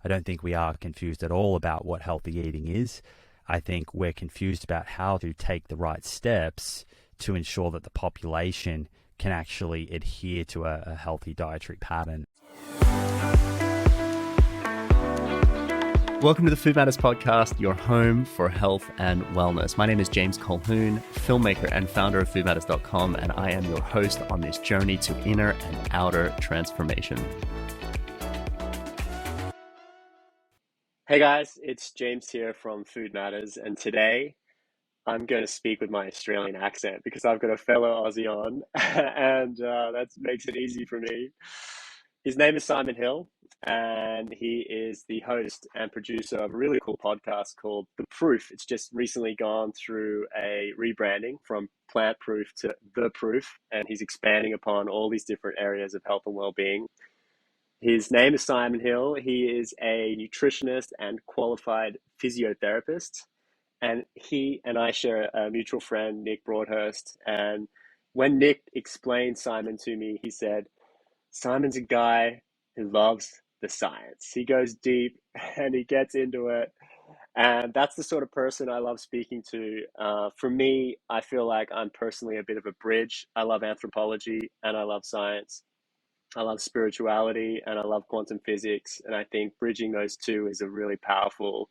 I don't think we are confused at all about what healthy eating is. I think we're confused about how to take the right steps to ensure that the population can actually adhere to a healthy dietary pattern. Welcome to the Food Matters Podcast, your home for health and wellness. My name is James Colquhoun, filmmaker and founder of foodmatters.com, and I am your host on this journey to inner and outer transformation. Hey guys, it's James here from Food Matters, and today I'm going to speak with my Australian accent because I've got a fellow Aussie on, and that makes it easy for me. His name is Simon Hill, and he is the host and producer of a really cool podcast called The Proof. It's just recently gone through a rebranding from Plant Proof to The Proof, and he's expanding upon all these different areas of health and well-being. His name is Simon Hill. He is a nutritionist and qualified physiotherapist, and he and I share a mutual friend, Nick Broadhurst. And when Nick explained Simon to me, he said, Simon's a guy who loves the science. He goes deep and he gets into it. And that's the sort of person I love speaking to. For me, I feel like I'm personally a bit of a bridge. I love anthropology and I love science. I love spirituality and I love quantum physics. And I think bridging those two is a really powerful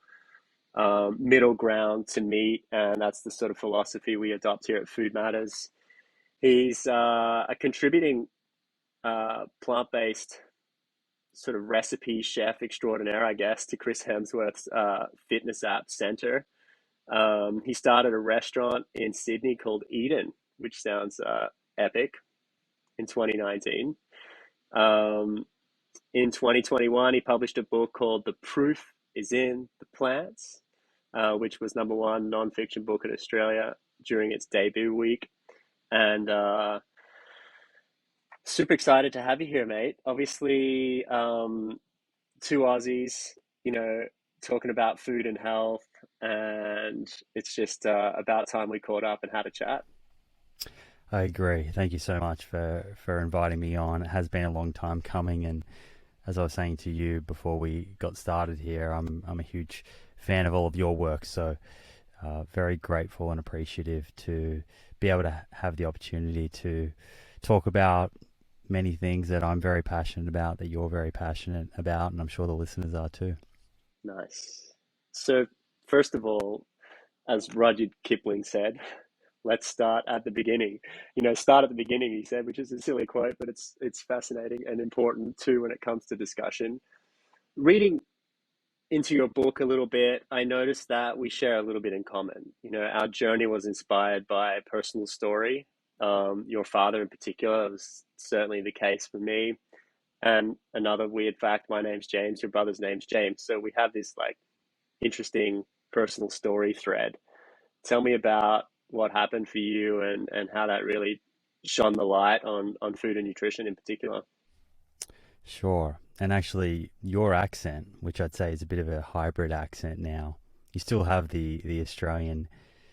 middle ground to meet. And that's the sort of philosophy we adopt here at Food Matters. He's a contributing plant-based sort of recipe chef extraordinaire, I guess, to Chris Hemsworth's fitness app Center. He started a restaurant in Sydney called Eden, which sounds epic, in 2019. In 2021, he published a book called The Proof is in the Plants, which was #1 nonfiction book in Australia during its debut week. And super excited to have you here, mate. Obviously, two Aussies, talking about food and health, and it's just about time we caught up and had a chat. I agree. Thank you so much for inviting me on. It has been a long time coming, and as I was saying to you before we got started here, I'm a huge fan of all of your work, so very grateful and appreciative to be able to have the opportunity to talk about many things that I'm very passionate about, that you're very passionate about, and I'm sure the listeners are too. Nice. So first of all, as Rudyard Kipling said, let's start at the beginning. Start at the beginning, he said, which is a silly quote, but it's fascinating and important too when it comes to discussion. Reading into your book a little bit, I noticed that we share a little bit in common. Our journey was inspired by a personal story. Your father in particular was certainly the case for me. And another weird fact, my name's James, your brother's name's James. So we have this interesting personal story thread. Tell me about what happened for you and how that really shone the light on food and nutrition in particular. Sure. And actually, your accent, which I'd say is a bit of a hybrid accent now, you still have the Australian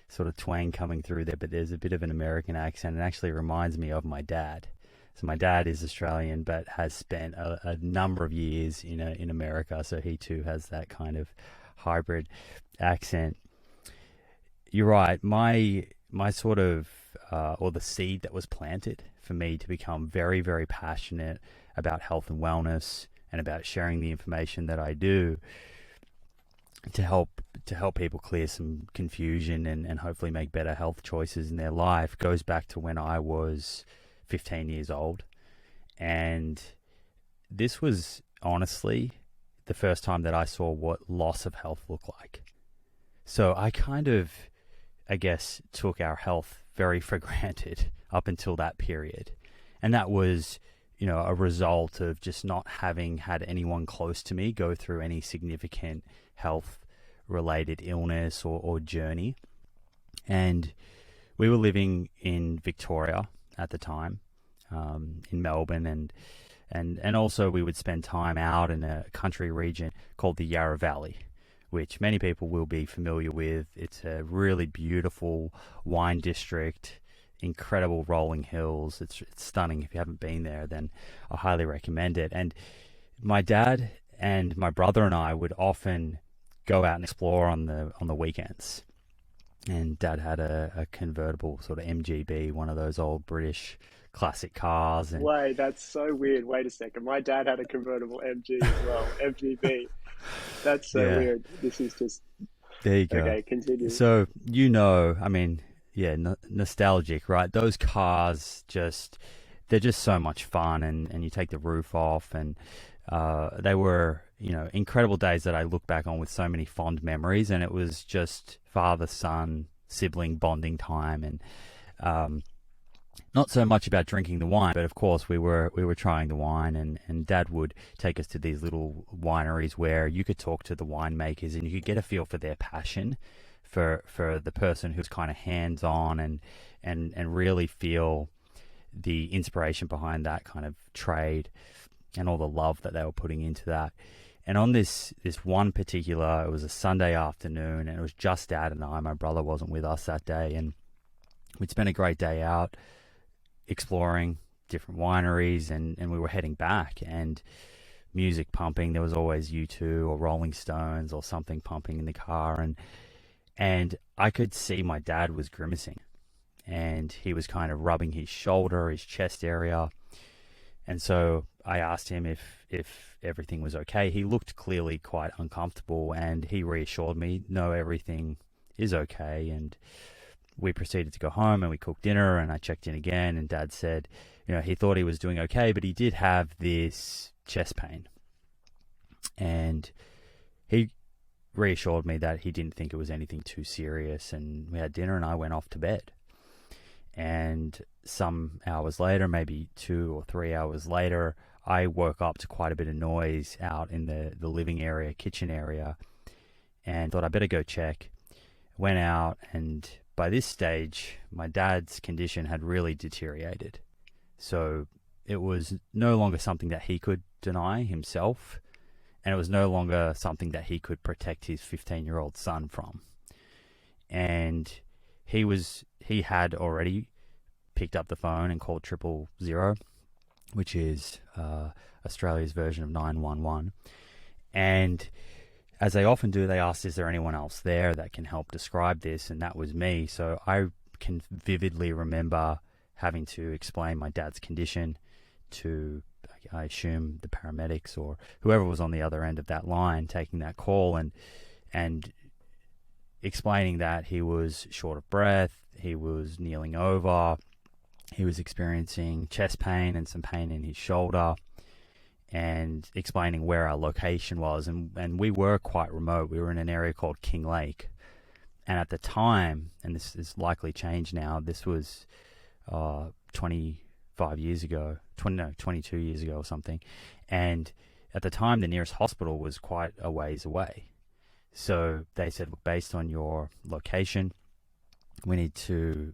sort of twang coming through there, but there's a bit of an American accent. It actually reminds me of my dad. So my dad is Australian, but has spent a number of years in America. So he too has that kind of hybrid accent. You're right. My sort of, or the seed that was planted for me to become very, very passionate about health and wellness and about sharing the information that I do to help people clear some confusion and hopefully make better health choices in their life goes back to when I was 15 years old. And this was honestly the first time that I saw what loss of health looked like. So I kind of, I guess, took our health very for granted up until that period. And that was, a result of just not having had anyone close to me go through any significant health-related illness or journey. And we were living in Victoria at the time, in Melbourne, and also we would spend time out in a country region called the Yarra Valley, which many people will be familiar with. It's a really beautiful wine district, incredible rolling hills. It's stunning. If you haven't been there, then I highly recommend it. And my dad and my brother and I would often go out and explore on the weekends. And Dad had a convertible sort of MGB, one of those old British classic cars, and Wait, that's so weird. Wait a second. My dad had a convertible MG as well, MGB. That's so yeah, weird. This is just there you go. okay. Continue. So I mean, yeah, nostalgic, right? Those cars they're just so much fun, and you take the roof off, and they were, incredible days that I look back on with so many fond memories, and it was just father son sibling bonding time, and not so much about drinking the wine, but of course we were trying the wine, and Dad would take us to these little wineries where you could talk to the winemakers and you could get a feel for their passion for the person who's kind of hands on, and really feel the inspiration behind that kind of trade and all the love that they were putting into that. And on this one particular, it was a Sunday afternoon, and it was just Dad and I. My brother wasn't with us that day, and we'd spent a great day out exploring different wineries, and we were heading back, and music pumping. There was always U2 or Rolling Stones or something pumping in the car, and I could see my dad was grimacing, and he was kind of rubbing his shoulder, his chest area. And so I asked him if everything was okay. He looked clearly quite uncomfortable, and he reassured me, no, everything is okay. And we proceeded to go home, and we cooked dinner, and I checked in again, and Dad said, he thought he was doing okay, but he did have this chest pain. And he reassured me that he didn't think it was anything too serious, and we had dinner, and I went off to bed. And some hours later, maybe 2 or 3 hours later, I woke up to quite a bit of noise out in the living area, kitchen area, and thought I better go check. Went out, and by this stage, my dad's condition had really deteriorated. So it was no longer something that he could deny himself, and it was no longer something that he could protect his 15-year-old son from. And he had already picked up the phone and called 000, which is Australia's version of 911. And as they often do, they asked, is there anyone else there that can help describe this? And that was me. So I can vividly remember having to explain my dad's condition to, I assume, the paramedics or whoever was on the other end of that line taking that call, and explaining that he was short of breath, he was kneeling over, he was experiencing chest pain and some pain in his shoulder, and explaining where our location was. And we were quite remote. We were in an area called King Lake. And at the time, and this is likely changed now, this was 25 years ago, 22 years ago or something. And at the time, the nearest hospital was quite a ways away. So they said, look, based on your location, we need to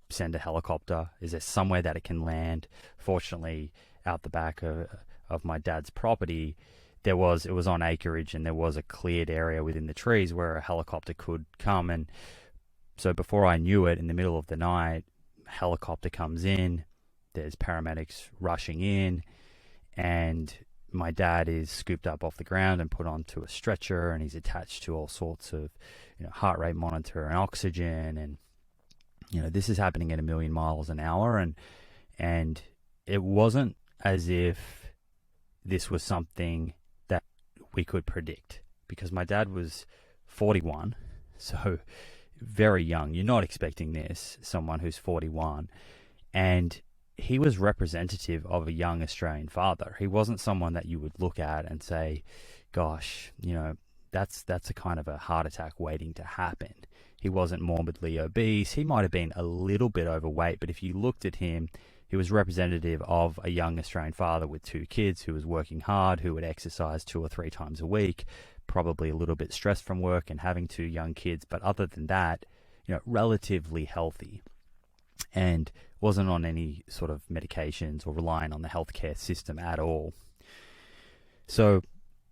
send a helicopter. Is there somewhere that it can land? Fortunately, out the back of my dad's property, it was on acreage, and there was a cleared area within the trees where a helicopter could come. And so before I knew it, in the middle of the night, a helicopter comes in, there's paramedics rushing in, and my dad is scooped up off the ground and put onto a stretcher, and he's attached to all sorts of, heart rate monitor and oxygen, and this is happening at 1,000,000 miles an hour, and it wasn't as if this was something that we could predict, because my dad was 41, so very young. You're not expecting this, someone who's 41, and he was representative of a young Australian father. He wasn't someone that you would look at and say, gosh, that's a kind of a heart attack waiting to happen. He wasn't morbidly obese. He might have been a little bit overweight, but if you looked at him, he was representative of a young Australian father with 2 kids who was working hard, who would exercise 2 or 3 times a week, probably a little bit stressed from work and having 2 young kids. But other than that, relatively healthy, and wasn't on any sort of medications or relying on the healthcare system at all. So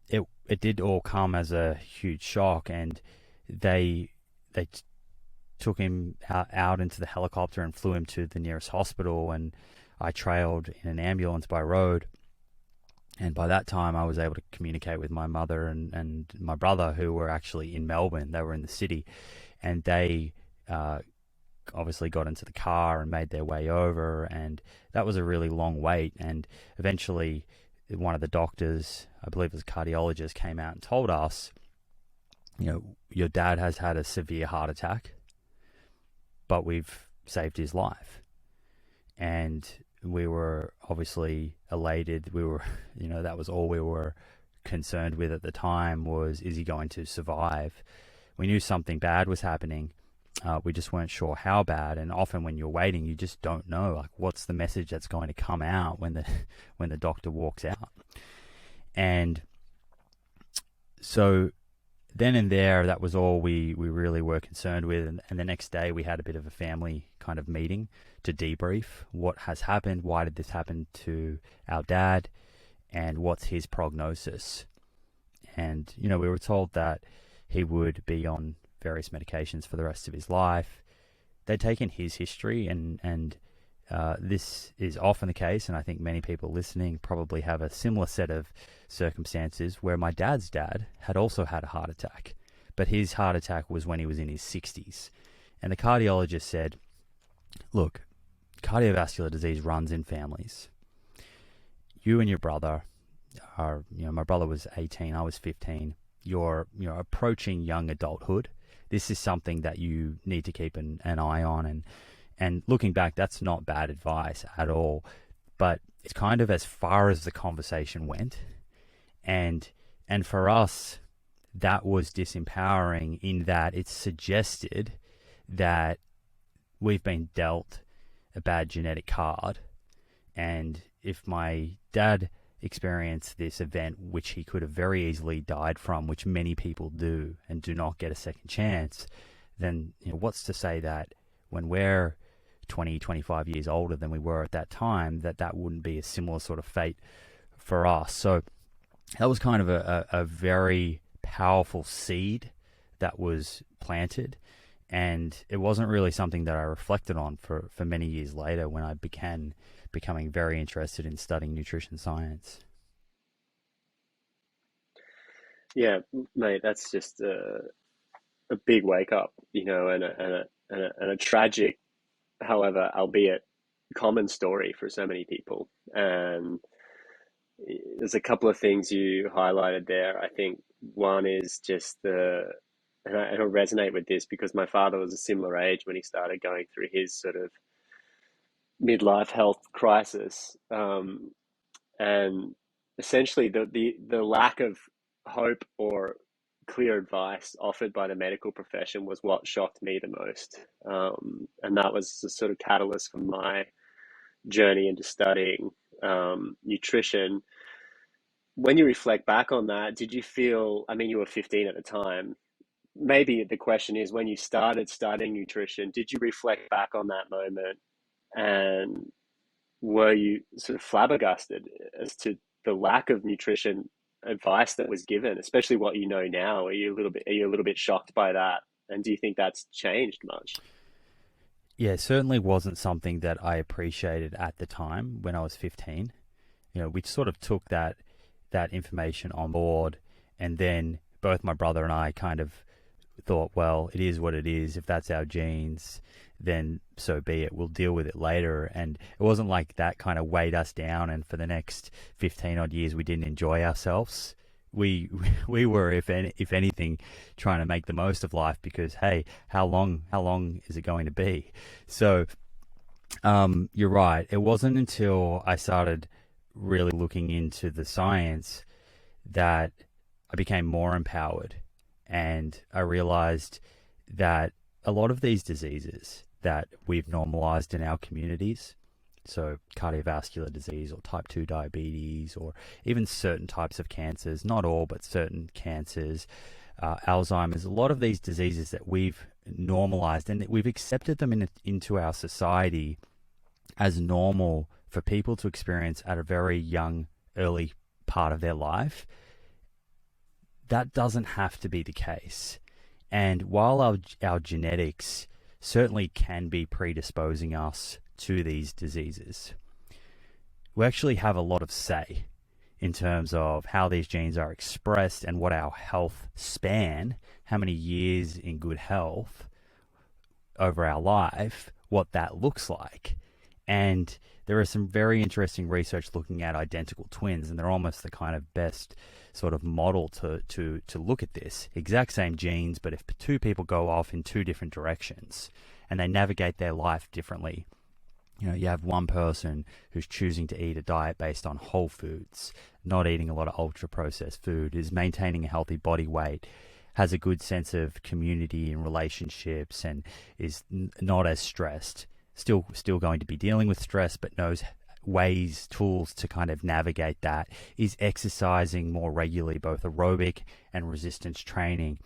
it did all come as a huge shock, and they took him out into the helicopter and flew him to the nearest hospital, and I trailed in an ambulance by road. And by that time, I was able to communicate with my mother and my brother, who were actually in Melbourne. They were in the city, and they obviously got into the car and made their way over. And that was a really long wait. And eventually, one of the doctors, I believe it was a cardiologist, came out and told us, your dad has had a severe heart attack, but we've saved his life. And we were obviously elated. We were, that was all we were concerned with at the time was, is he going to survive? We knew something bad was happening. We just weren't sure how bad. And often when you're waiting, you just don't know, like, what's the message that's going to come out when the doctor walks out. And so then and there, that was all we really were concerned with. And the next day, we had a bit of a family kind of meeting to debrief what has happened, why did this happen to our dad, and what's his prognosis. And, we were told that he would be on various medications for the rest of his life. They'd taken his history, and this is often the case, and I think many people listening probably have a similar set of circumstances where my dad's dad had also had a heart attack, but his heart attack was when he was in his 60s. And the cardiologist said, look, cardiovascular disease runs in families. You and your brother are, my brother was 18, I was 15. You're approaching young adulthood. This is something that you need to keep an eye on. And looking back, that's not bad advice at all. But it's kind of as far as the conversation went. And for us, that was disempowering in that it suggested that we've been dealt a bad genetic card. And if my dad experienced this event, which he could have very easily died from, which many people do and do not get a second chance, then what's to say that when we're 20, 25 years older than we were at that time, that wouldn't be a similar sort of fate for us. So that was kind of a very powerful seed that was planted. And it wasn't really something that I reflected on for many years later when I began becoming very interested in studying nutrition science. Yeah, mate, that's just a big wake up, and a tragic, however, albeit common story for so many people. And there's a couple of things you highlighted there. I think one is just and I resonate with this because my father was a similar age when he started going through his sort of midlife health crisis. And essentially the lack of hope or clear advice offered by the medical profession was what shocked me the most. And that was the sort of catalyst for my journey into studying nutrition. When you reflect back on that, did you feel, I mean, you were 15 at the time. Maybe the question is, when you started studying nutrition, did you reflect back on that moment and were you sort of flabbergasted as to the lack of nutrition advice that was given, especially what you know now? Are you a little bit shocked by that? And do you think that's changed much? Yeah, it certainly wasn't something that I appreciated at the time when I was 15. We sort of took that information on board, and then both my brother and I kind of thought, well, it is what it is. If that's our genes, then so be it. We'll deal with it later. And it wasn't like that kind of weighed us down, and for the next 15 odd years we didn't enjoy ourselves. We were, if anything, trying to make the most of life, because hey, how long is it going to be? So you're right. It wasn't until I started really looking into the science that I became more empowered, and I realized that a lot of these diseases that we've normalized in our communities, so cardiovascular disease or type 2 diabetes, or even certain types of cancers, not all, but certain cancers, Alzheimer's, a lot of these diseases that we've normalized and we've accepted them into our society as normal for people to experience at a very young, early part of their life. That doesn't have to be the case. And while our genetics certainly can be predisposing us to these diseases, we actually have a lot of say in terms of how these genes are expressed and what our health span, how many years in good health over our life, what that looks like. And there is some very interesting research looking at identical twins, and they're almost the kind of best sort of model to look at this. Exact same genes, but if two people go off in two different directions and they navigate their life differently, you have one person who's choosing to eat a diet based on whole foods, not eating a lot of ultra-processed food, is maintaining a healthy body weight, has a good sense of community and relationships, and is not as stressed. Still going to be dealing with stress, but knows ways, tools to kind of navigate that, is exercising more regularly, both aerobic and resistance training,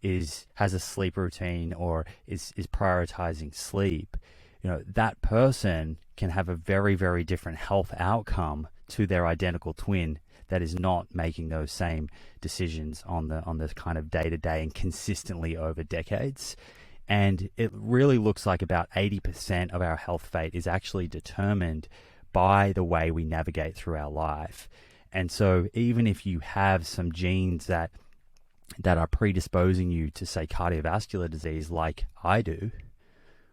has a sleep routine, or is prioritizing sleep. That person can have a very, very different health outcome to their identical twin that is not making those same decisions on the kind of day-to-day and consistently over decades. And it really looks like about 80% of our health fate is actually determined by the way we navigate through our life. And so even if you have some genes that are predisposing you to, say, cardiovascular disease like I do,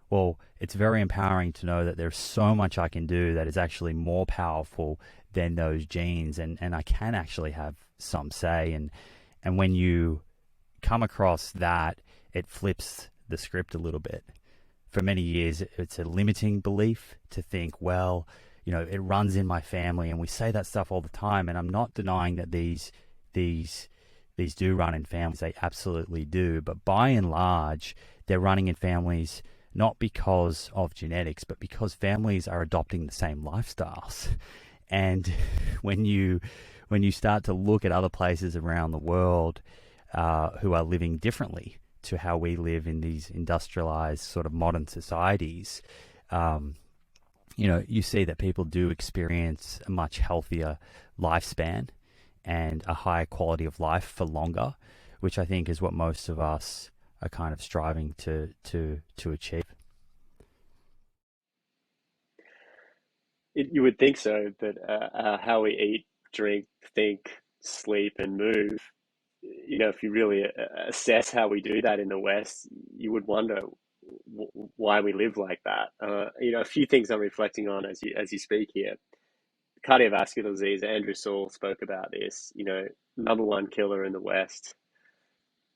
well, it's very empowering to know that there's so much I can do that is actually more powerful than those genes, and I can actually have some say. And when you come across that, it flips the script a little bit. For many years, it's a limiting belief to think, well, it runs in my family, and we say that stuff all the time. And I'm not denying that these do run in families; they absolutely do. But by and large, they're running in families not because of genetics, but because families are adopting the same lifestyles. And when you start to look at other places around the world who are living differently to how we live in these industrialized sort of modern societies, you see that people do experience a much healthier lifespan and a higher quality of life for longer, which I think is what most of us are kind of striving to achieve. You would think so, that how we eat, drink, think, sleep, and move, if you really assess how we do that in the West, you would wonder why we live like that. A few things I'm reflecting on as you speak here. Cardiovascular disease, Andrew Saul spoke about this, number one killer in the West.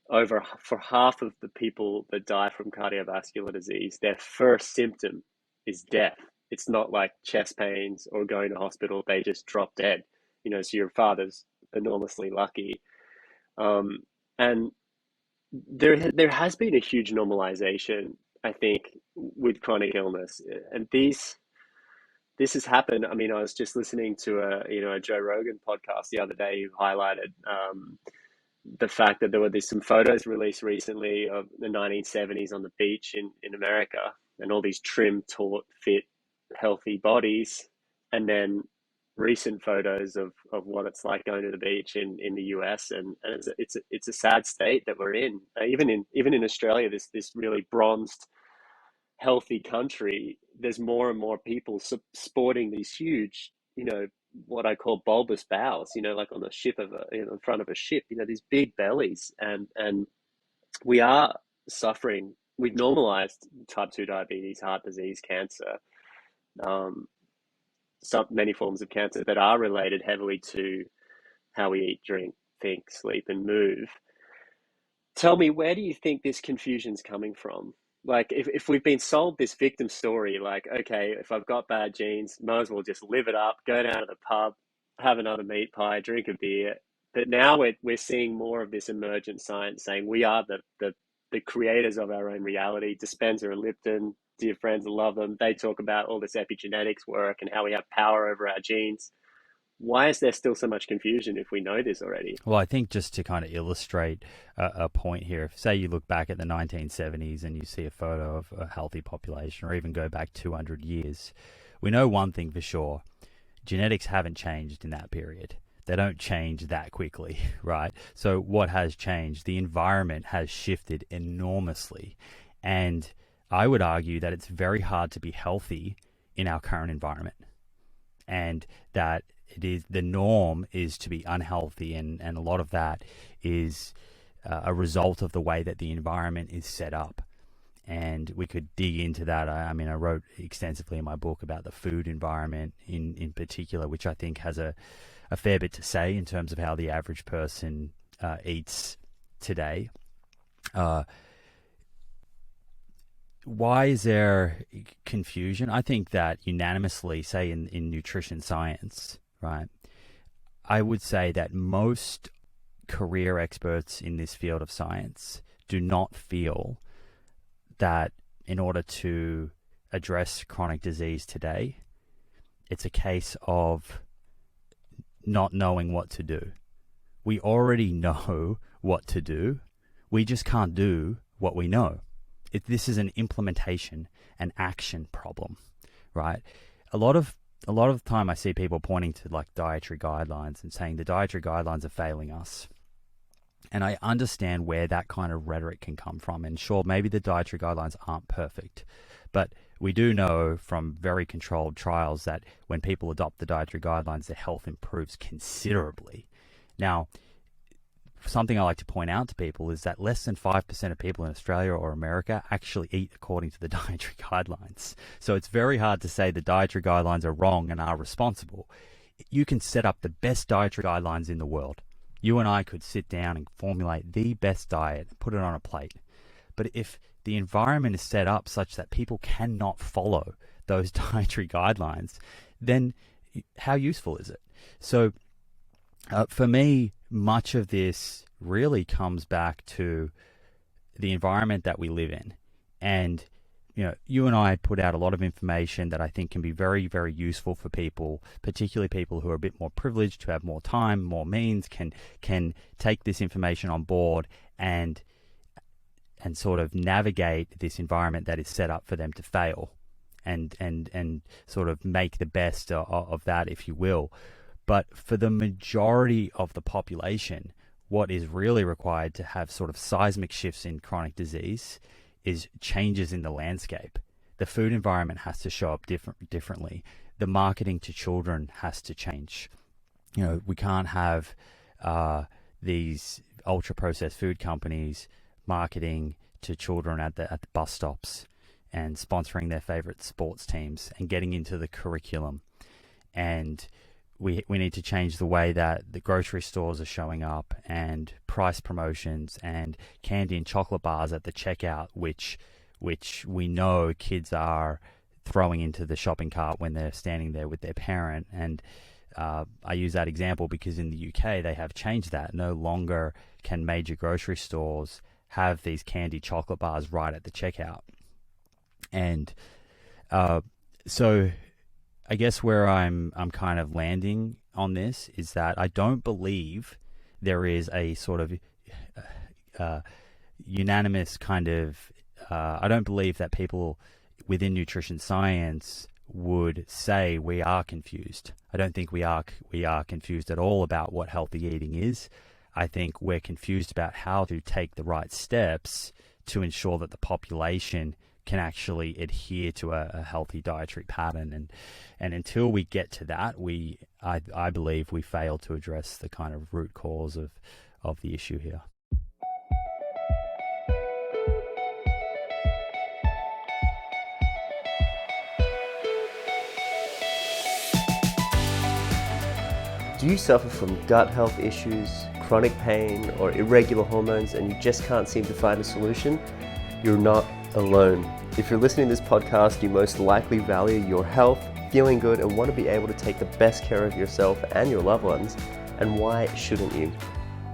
For half of the people that die from cardiovascular disease, their first symptom is death. It's not like chest pains or going to hospital, they just drop dead. So your father's enormously lucky. And there has been a huge normalization, I think, with chronic illness. And this has happened. I mean, I was just listening to a Joe Rogan podcast the other day who highlighted the fact that there were some photos released recently of the 1970s on the beach in America, and all these trim, taut, fit, healthy bodies, and then recent photos of what it's like going to the beach in the US, and it's a sad state that we're in. Even in Australia, this really bronzed, healthy country, there's more and more people sporting these huge, what I call bulbous bowels, like on the ship of in front of a ship, these big bellies, and we are suffering. We've normalized type 2 diabetes, heart disease, cancer, many forms of cancer that are related heavily to how we eat, drink, think, sleep, and move. Tell me, where do you think this confusion's coming from? Like, if we've been sold this victim story, like, okay, if I've got bad genes, might as well just live it up, go down to the pub, have another meat pie, drink a beer. But now we're seeing more of this emergent science saying we are the creators of our own reality. Dispenza and Lipton, dear friends, I love them. They talk about all this epigenetics work and how we have power over our genes. Why is there still so much confusion if we know this already? Well, I think just to kind of illustrate a point here, if say you look back at the 1970s and you see a photo of a healthy population, or even go back 200 years, we know one thing for sure: genetics haven't changed in that period. They don't change that quickly, right? So what has changed? The environment has shifted enormously. And I would argue that it's very hard to be healthy in our current environment. And that the norm is to be unhealthy, and a lot of that is a result of the way that the environment is set up. And we could dig into that. I mean, I wrote extensively in my book about the food environment in particular, which I think has a fair bit to say in terms of how the average person eats today. Why is there confusion? I think that unanimously, say in nutrition science, right, I would say that most career experts in this field of science do not feel that in order to address chronic disease today, it's a case of not knowing what to do. We already know what to do. We just can't do what we know. This is an implementation and action problem, right? A lot of the time I see people pointing to like dietary guidelines and saying the dietary guidelines are failing us. And I understand where that kind of rhetoric can come from. And sure, maybe the dietary guidelines aren't perfect, but we do know from very controlled trials that when people adopt the dietary guidelines, their health improves considerably. Now, something I like to point out to people is that less than 5% of people in Australia or America actually eat according to the dietary guidelines. So it's very hard to say the dietary guidelines are wrong and are responsible. You can set up the best dietary guidelines in the world. You and I could sit down and formulate the best diet and put it on a plate. But if the environment is set up such that people cannot follow those dietary guidelines, then how useful is it? So for me, much of this really comes back to the environment that we live in. And you and I put out a lot of information that I think can be very, very useful for people, particularly people who are a bit more privileged, who have more time, more means, can take this information on board and sort of navigate this environment that is set up for them to fail and sort of make the best of that, if you will. But for the majority of the population, what is really required to have sort of seismic shifts in chronic disease is changes in the landscape. The food environment has to show up differently. The marketing to children has to change. We can't have these ultra-processed food companies marketing to children at the bus stops and sponsoring their favorite sports teams and getting into the curriculum. And we need to change the way that the grocery stores are showing up, and price promotions and candy and chocolate bars at the checkout, which we know kids are throwing into the shopping cart when they're standing there with their parent. And I use that example because in the UK they have changed that. No longer can major grocery stores have these candy chocolate bars right at the checkout. And so I guess where I'm kind of landing on this is that I don't believe there is a sort of unanimous kind of I don't believe that people within nutrition science would say we are confused. I don't think we are confused at all about what healthy eating is. I think we're confused about how to take the right steps to ensure that the population can actually adhere to a healthy dietary pattern. And until we get to that, I believe we fail to address the kind of root cause of the issue here. Do you suffer from gut health issues, chronic pain, or irregular hormones, and you just can't seem to find a solution? You're not alone. If you're listening to this podcast, you most likely value your health, feeling good, and want to be able to take the best care of yourself and your loved ones. And why shouldn't you?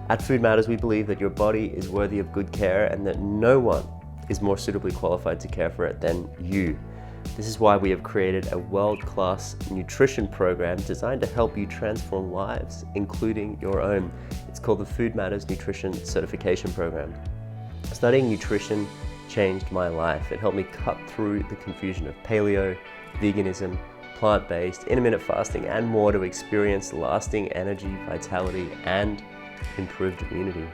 At Food Matters, we believe that your body is worthy of good care and that no one is more suitably qualified to care for it than you. This is why we have created a world-class nutrition program designed to help you transform lives, including your own. It's called the Food Matters Nutrition Certification Program. Studying nutrition changed my life. It helped me cut through the confusion of paleo, veganism, plant-based, intermittent fasting, and more to experience lasting energy, vitality, and improved immunity.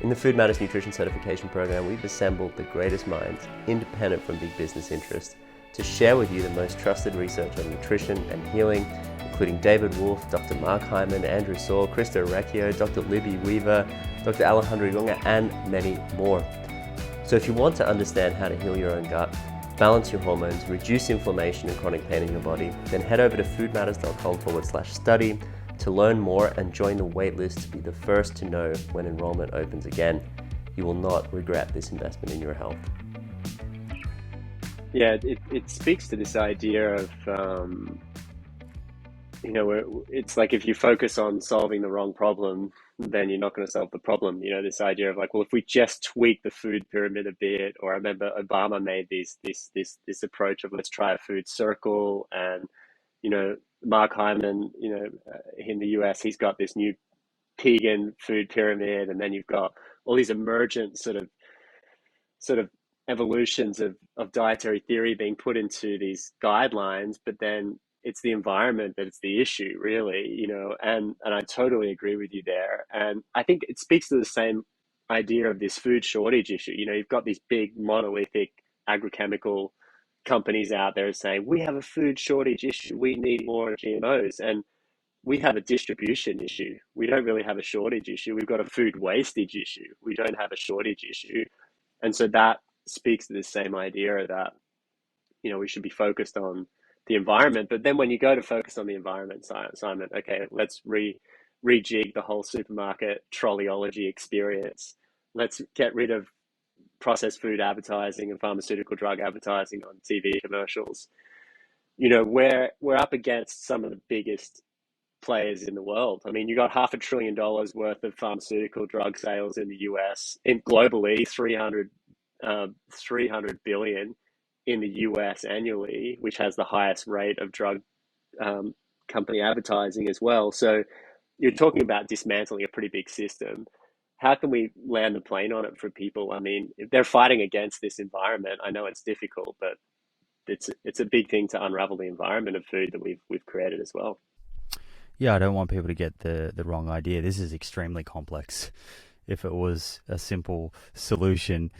In the Food Matters Nutrition Certification Program, we've assembled the greatest minds, independent from big business interests, to share with you the most trusted research on nutrition and healing, including David Wolf, Dr. Mark Hyman, Andrew Saw, Krista Recchio, Dr. Libby Weaver, Dr. Alejandro Gonga, and many more. So if you want to understand how to heal your own gut, balance your hormones, reduce inflammation and chronic pain in your body, then head over to foodmatters.com/study to learn more and join the waitlist to be the first to know when enrollment opens again. You will not regret this investment in your health. Yeah, it speaks to this idea of, it's like if you focus on solving the wrong problem, then you're not going to solve the problem. This idea of like, well, if we just tweak the food pyramid a bit, or I remember Obama made this approach of let's try a food circle, and Mark Hyman, in the US, he's got this new vegan food pyramid, and then you've got all these emergent sort of evolutions of dietary theory being put into these guidelines, but then it's the environment that's the issue, really, and I totally agree with you there. And I think it speaks to the same idea of this food shortage issue. You've got these big monolithic agrochemical companies out there saying, we have a food shortage issue, we need more GMOs. And we have a distribution issue. We don't really have a shortage issue. We've got a food wastage issue. We don't have a shortage issue. And so that speaks to this same idea that, we should be focused on the environment. But then when you go to focus on the environment, Simon, okay, let's rejig the whole supermarket trolleyology experience. Let's get rid of processed food advertising and pharmaceutical drug advertising on TV commercials. We're up against some of the biggest players in the world. I mean, you got $500 billion worth of pharmaceutical drug sales in the US, and globally 300 billion in the US annually, which has the highest rate of drug company advertising as well. So you're talking about dismantling a pretty big system. How can we land the plane on it for people? I mean, if they're fighting against this environment, I know it's difficult, but it's a big thing to unravel the environment of food that we've created as well. Yeah, I don't want people to get the wrong idea. This is extremely complex. If it was a simple solution,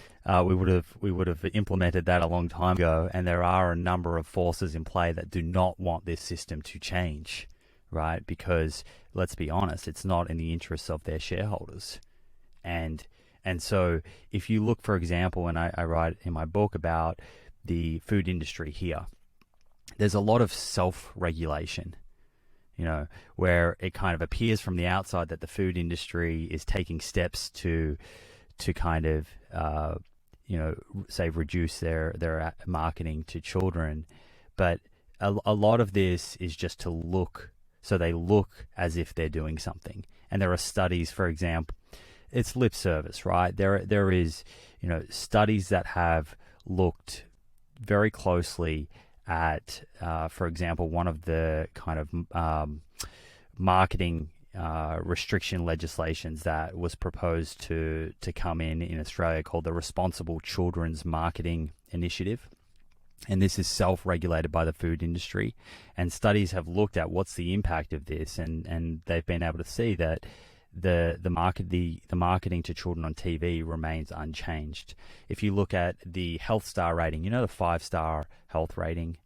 we would have implemented that a long time ago. And there are a number of forces in play that do not want this system to change, right? Because let's be honest, it's not in the interests of their shareholders. And so if you look, for example, and I write in my book about the food industry here, there's a lot of self-regulation, where it kind of appears from the outside that the food industry is taking steps to kind of, say reduce their marketing to children. But a lot of this is just to look, so they look as if they're doing something. And there are studies, for example, it's lip service, right? There is, studies that have looked very closely at, for example, one of the kind of marketing restriction legislations that was proposed to come in Australia, called the Responsible Children's Marketing Initiative. And this is self-regulated by the food industry. And studies have looked at what's the impact of this, and they've been able to see that the marketing to children on TV remains unchanged. If you look at the health star rating, the 5-star health rating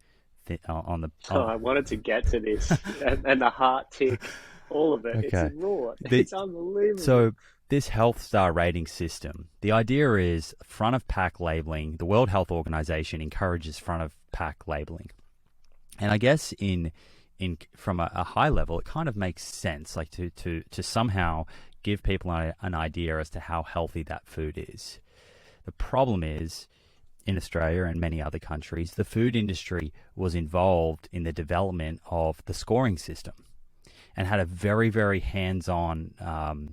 I wanted to get to this, and the heart tick, all of it. Okay. It's raw. It's unbelievable. So this health star rating system, the idea is front of pack labeling. The World Health Organization encourages front of pack labeling, and I guess from a high level, it kind of makes sense, like to somehow give people an idea as to how healthy that food is. The problem is, in Australia and many other countries, the food industry was involved in the development of the scoring system and had a very, very hands-on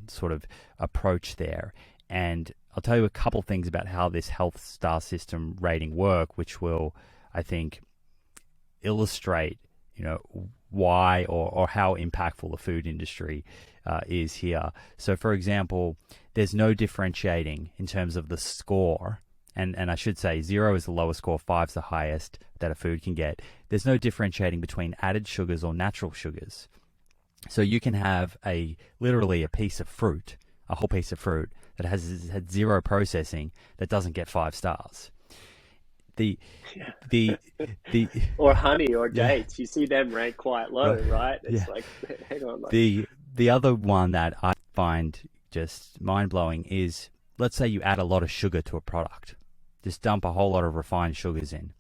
sort of approach there. And I'll tell you a couple things about how this health star system rating work, which will, I think, illustrate, why or how impactful the food industry is here. So, for example, there's no differentiating in terms of the score. And I should say 0 is the lowest score, 5 is the highest that a food can get. There's no differentiating between added sugars or natural sugars. So you can have literally a piece of fruit, a whole piece of fruit that has had 0 processing that doesn't get 5 stars. the Yeah. the the Or honey or yeah, dates. You see them rank quite low, right, right? It's yeah. like, hang on, like, The other one that I find just mind blowing is, let's say you add a lot of sugar to a product, just dump a whole lot of refined sugars in.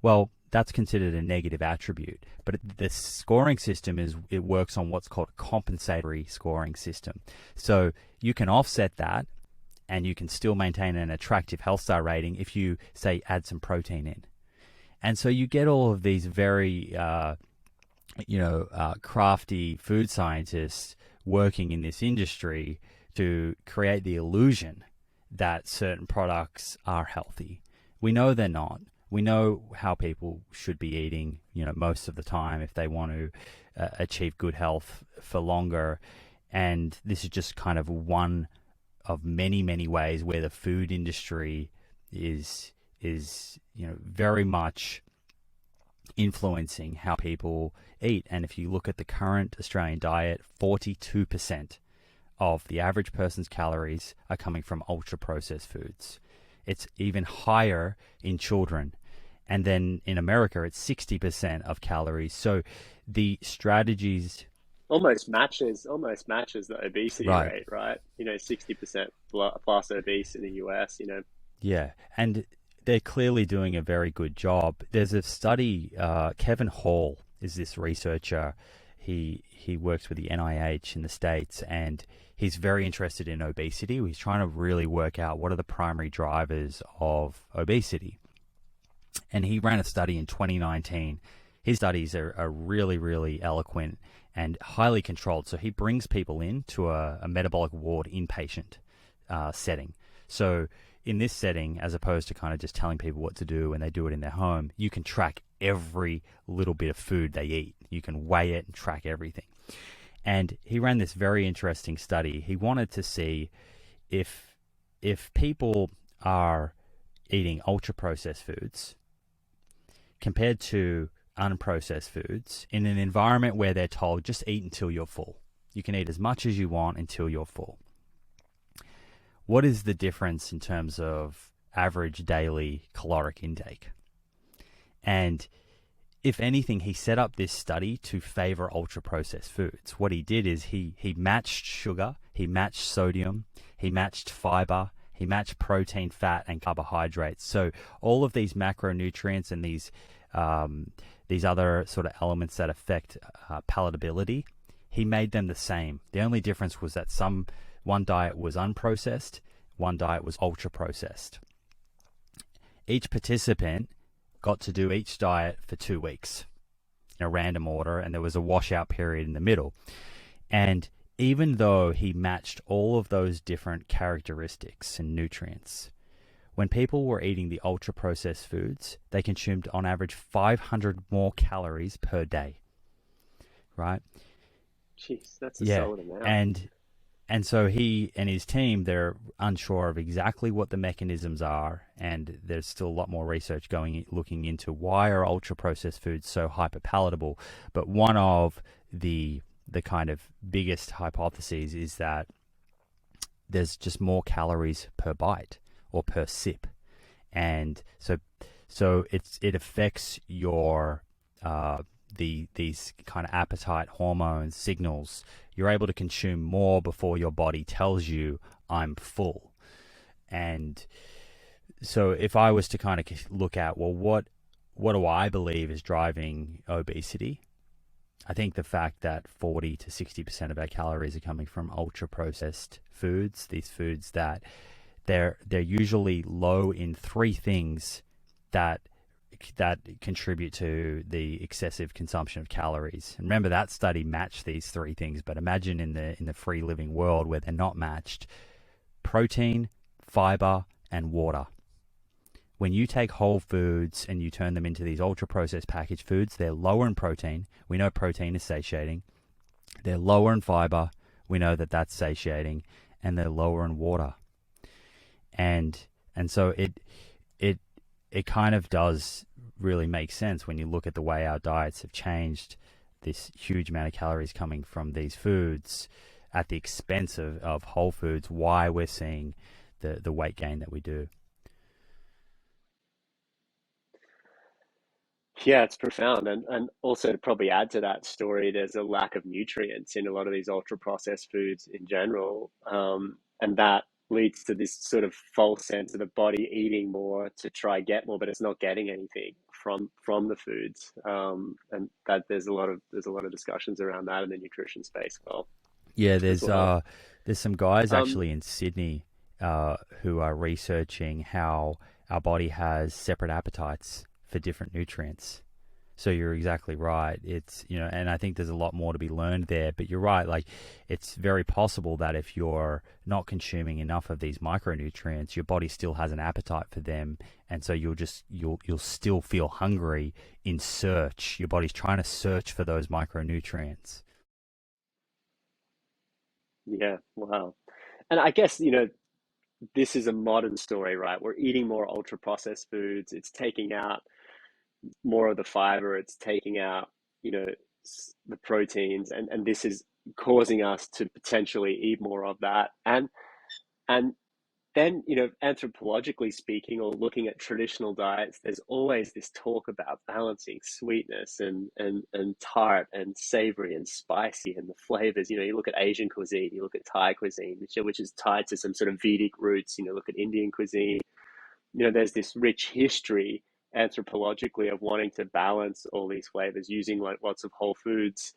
Well, that's considered a negative attribute, but the scoring system is, it works on what's called a compensatory scoring system. So you can offset that, and you can still maintain an attractive health star rating if you say add some protein in. And so you get all of these very crafty food scientists working in this industry to create the illusion that certain products are healthy. We know they're not. We know how people should be eating, most of the time if they want to achieve good health for longer. And this is just kind of one of many, many ways where the food industry is very much influencing how people eat. And if you look at the current Australian diet, 42% of the average person's calories are coming from ultra processed foods. It's even higher in children. And then in America, it's 60% of calories. So the strategies. almost matches the obesity Right. rate, right? 60% plus obese in the US, Yeah. And they're clearly doing a very good job. There's a study, Kevin Hall is this researcher. He works with the NIH in the States, and he's very interested in obesity. He's trying to really work out what are the primary drivers of obesity. And he ran a study in 2019. His studies are really, really eloquent and highly controlled. So he brings people in to a metabolic ward inpatient setting. So in this setting, as opposed to kind of just telling people what to do and they do it in their home, you can track every little bit of food they eat. You can weigh it and track everything. And he ran this very interesting study. He wanted to see if people are eating ultra processed foods compared to unprocessed foods in an environment where they're told just eat until you're full. You can eat as much as you want until you're full. What is the difference in terms of average daily caloric intake? And if anything, he set up this study to favor ultra-processed foods. What he did is he matched sugar, he matched sodium, he matched fiber, he matched protein, fat, and carbohydrates. So all of these macronutrients and these other sort of elements that affect palatability, he made them the same. The only difference was that one diet was unprocessed, one diet was ultra-processed. Each participant got to do each diet for 2 weeks in a random order, and there was a washout period in the middle. And even though he matched all of those different characteristics and nutrients, when people were eating the ultra-processed foods, they consumed on average 500 more calories per day, right? Jeez, that's a solid amount. And so he and his team, they're unsure of exactly what the mechanisms are, and there's still a lot more research looking into why are ultra-processed foods so hyperpalatable. But one of the kind of biggest hypotheses is that there's just more calories per bite or per sip, and so it affects your these kind of appetite hormones signals. You're able to consume more before your body tells you I'm full. And so if I was to kind of look at, well, what do I believe is driving obesity? I think the fact that 40 to 60% of our calories are coming from ultra processed foods, these foods that they're usually low in three things that contribute to the excessive consumption of calories. And remember, that study matched these three things, but imagine in the free living world where they're not matched: protein, fiber, and water. When you take whole foods and you turn them into these ultra processed packaged foods, they're lower in protein. We know protein is satiating. They're lower in fiber. We know that that's satiating, and they're lower in water. And so it kind of does really make sense when you look at the way our diets have changed. This huge amount of calories coming from these foods at the expense of whole foods, why we're seeing the weight gain that we do. Yeah, it's profound. And also to probably add to that story, there's a lack of nutrients in a lot of these ultra processed foods in general. And that leads to this sort of false sense of the body eating more to try get more, but it's not getting anything from the foods. And that there's a lot of discussions around that in the nutrition space Yeah, as well. there's some guys Um, actually in Sydney who are researching how our body has separate appetites for different nutrients. So you're exactly right. It's, and I think there's a lot more to be learned there, but you're right. Like, it's very possible that if you're not consuming enough of these micronutrients, your body still has an appetite for them. And so you'll still feel hungry in search. Your body's trying to search for those micronutrients. yeah, wow. And I guess, this is a modern story, right? We're eating more ultra processed foods. It's taking out more of the fiber. It's taking out, the proteins, and this is causing us to potentially eat more of that. And then, anthropologically speaking, or looking at traditional diets, there's always this talk about balancing sweetness and tart and savory and spicy and the flavors. You look at Asian cuisine, you look at Thai cuisine, which is tied to some sort of Vedic roots. Look at Indian cuisine. There's this rich history anthropologically of wanting to balance all these flavors using like lots of whole foods.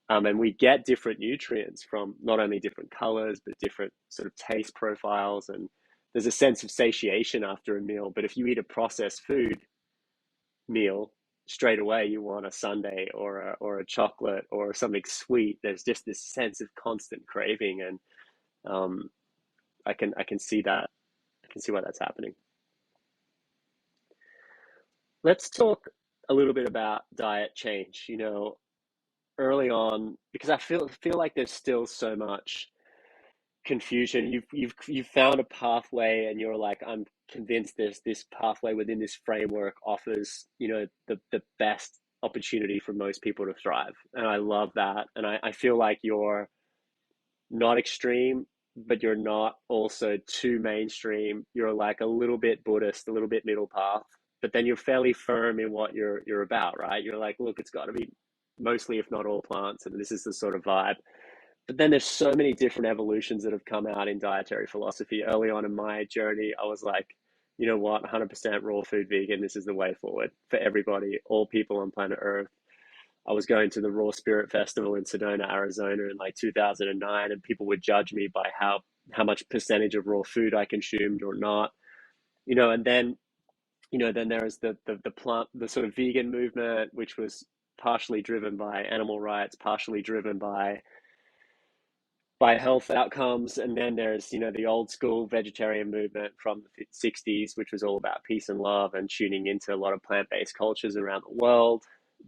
And we get different nutrients from not only different colors, but different sort of taste profiles. And there's a sense of satiation after a meal. But if you eat a processed food meal, straight away you want a sundae or a chocolate or something sweet. There's just this sense of constant craving, and um, I can see that. I can see why that's happening. Let's talk a little bit about diet change. Early on, because I feel like there's still so much confusion. You've found a pathway, and you're like, I'm convinced this pathway within this framework offers, the best opportunity for most people to thrive. And I love that. And I feel like you're not extreme, but you're not also too mainstream. You're like a little bit Buddhist, a little bit middle path, but then you're fairly firm in what you're about, right? You're like, look, it's got to be mostly, if not all, plants, and this is the sort of vibe. But then there's so many different evolutions that have come out in dietary philosophy. Early on in my journey, I was like, you know what, 100% raw food vegan. This is the way forward for everybody, all people on planet Earth. I was going to the Raw Spirit Festival in Sedona, Arizona in like 2009, and people would judge me by how much percentage of raw food I consumed or not. And then there is the plant, the sort of vegan movement, which was partially driven by animal rights, partially driven by health outcomes. And then there's, the old school vegetarian movement from the 60s, which was all about peace and love and tuning into a lot of plant-based cultures around the world.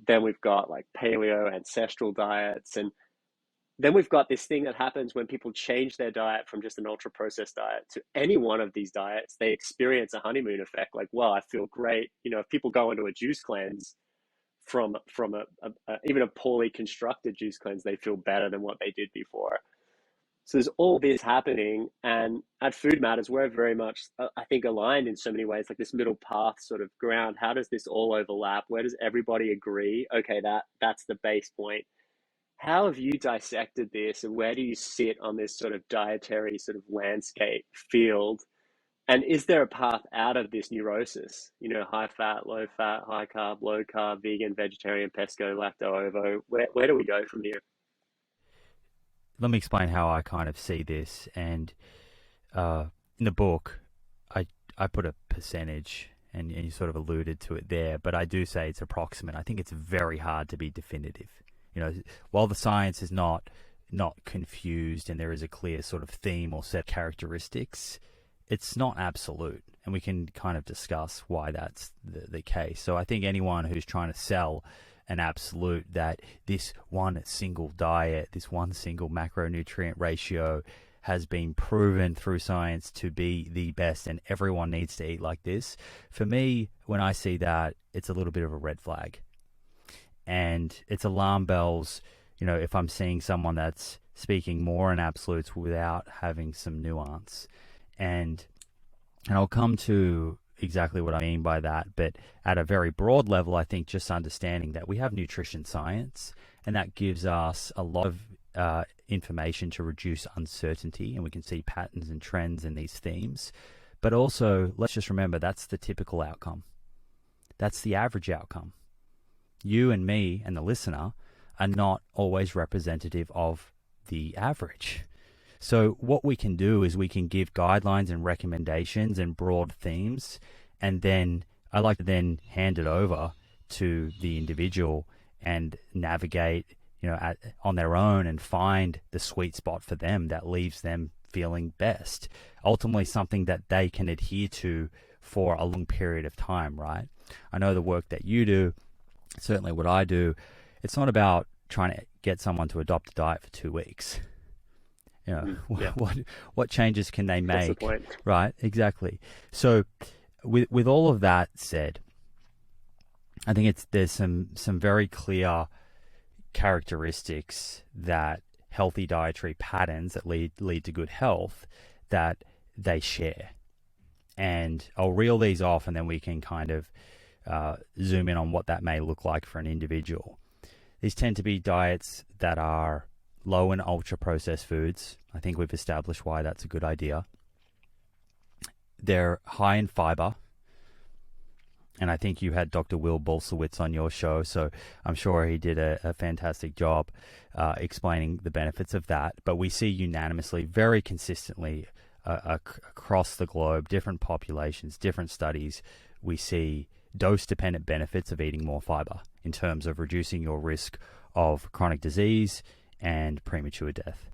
Then we've got like paleo ancestral diets. And then we've got this thing that happens when people change their diet from just an ultra processed diet to any one of these diets. They experience a honeymoon effect, like, wow, I feel great. If people go into a juice cleanse from even a poorly constructed juice cleanse, they feel better than what they did before. So there's all this happening, and at Food Matters, we're very much, I think, aligned in so many ways, like this middle path sort of ground. How does this all overlap? Where does everybody agree? Okay, that's the base point. How have you dissected this, and where do you sit on this sort of dietary sort of landscape field? And is there a path out of this neurosis? High fat, high carb, low carb, vegan, vegetarian, pesco, lacto, ovo. Where do we go from here? Let me explain how I kind of see this. And in the book, I put a percentage, and you sort of alluded to it there, but I do say it's approximate. I think it's very hard to be definitive. While the science is not confused and there is a clear sort of theme or set of characteristics, it's not absolute. And we can kind of discuss why that's the case. So I think anyone who's trying to sell an absolute that this one single diet, this one single macronutrient ratio has been proven through science to be the best and everyone needs to eat like this. For me, when I see that, it's a little bit of a red flag. And it's alarm bells, if I'm seeing someone that's speaking more in absolutes without having some nuance. And I'll come to exactly what I mean by that. But at a very broad level, I think just understanding that we have nutrition science, and that gives us a lot of information to reduce uncertainty, and we can see patterns and trends in these themes. But also, let's just remember that's the typical outcome. That's the average outcome. You and me and the listener are not always representative of the average. So what we can do is we can give guidelines and recommendations and broad themes, and then I like to then hand it over to the individual and navigate, on their own and find the sweet spot for them that leaves them feeling best. Ultimately, something that they can adhere to for a long period of time, right? I know the work that you do, certainly what I do, it's not about trying to get someone to adopt a diet for 2 weeks. What changes can they make? That's the point. Right, exactly. So with all of that said, I think there's some very clear characteristics that healthy dietary patterns that lead to good health that they share. And I'll reel these off, and then we can kind of zoom in on what that may look like for an individual. These tend to be diets that are low in ultra-processed foods. I think we've established why that's a good idea. They're high in fiber. And I think you had Dr. Will Bolsowitz on your show, so I'm sure he did a fantastic job explaining the benefits of that. But we see unanimously, very consistently, across the globe, different populations, different studies, we see dose-dependent benefits of eating more fiber in terms of reducing your risk of chronic disease and premature death.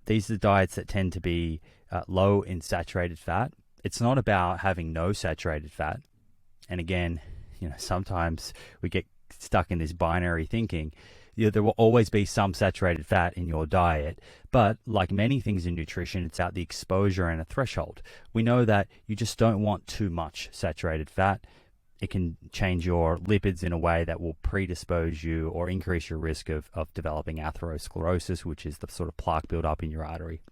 These are the diets that tend to be low in saturated fat. It's not about having no saturated fat. And again, sometimes we get stuck in this binary thinking. There will always be some saturated fat in your diet, but like many things in nutrition, it's at the exposure and a threshold. We know that you just don't want too much saturated fat. It can change your lipids in a way that will predispose you or increase your risk of developing atherosclerosis, which is the sort of plaque buildup in your artery.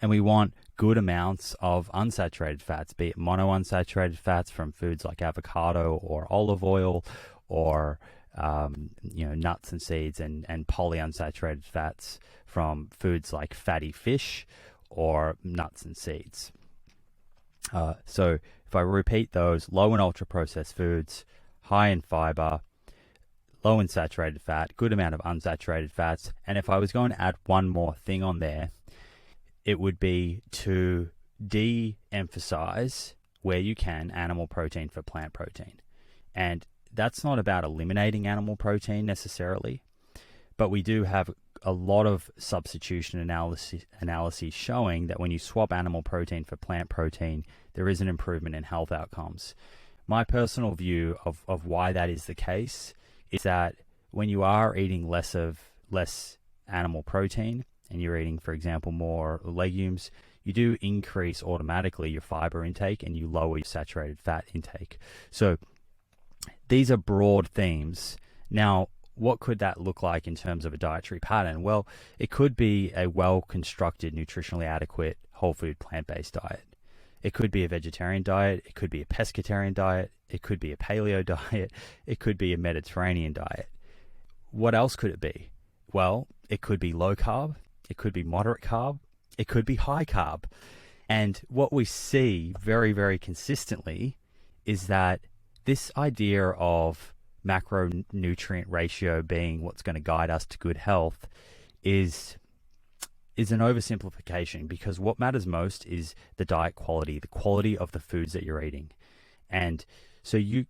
And we want good amounts of unsaturated fats, be it monounsaturated fats from foods like avocado or olive oil, or nuts and seeds, and polyunsaturated fats from foods like fatty fish or nuts and seeds. So if I repeat those, low in ultra-processed foods, high in fiber, low in saturated fat, good amount of unsaturated fats. And if I was going to add one more thing on there, it would be to de-emphasize, where you can, animal protein for plant protein. And that's not about eliminating animal protein necessarily, but we do have a lot of substitution analyses showing that when you swap animal protein for plant protein, there is an improvement in health outcomes. My personal view of why that is the case is that when you are eating less animal protein, and you're eating, for example, more legumes, you do increase automatically your fiber intake and you lower your saturated fat intake. So these are broad themes. Now, what could that look like in terms of a dietary pattern? Well, it could be a well-constructed, nutritionally adequate, whole food, plant-based diet. It could be a vegetarian diet. It could be a pescatarian diet. It could be a paleo diet. It could be a Mediterranean diet. What else could it be? Well, it could be low carb. It could be moderate carb. It could be high carb. And what we see very, very consistently is that this idea of macronutrient ratio being what's going to guide us to good health is an oversimplification, because what matters most is the diet quality, the quality of the foods that you're eating. And so you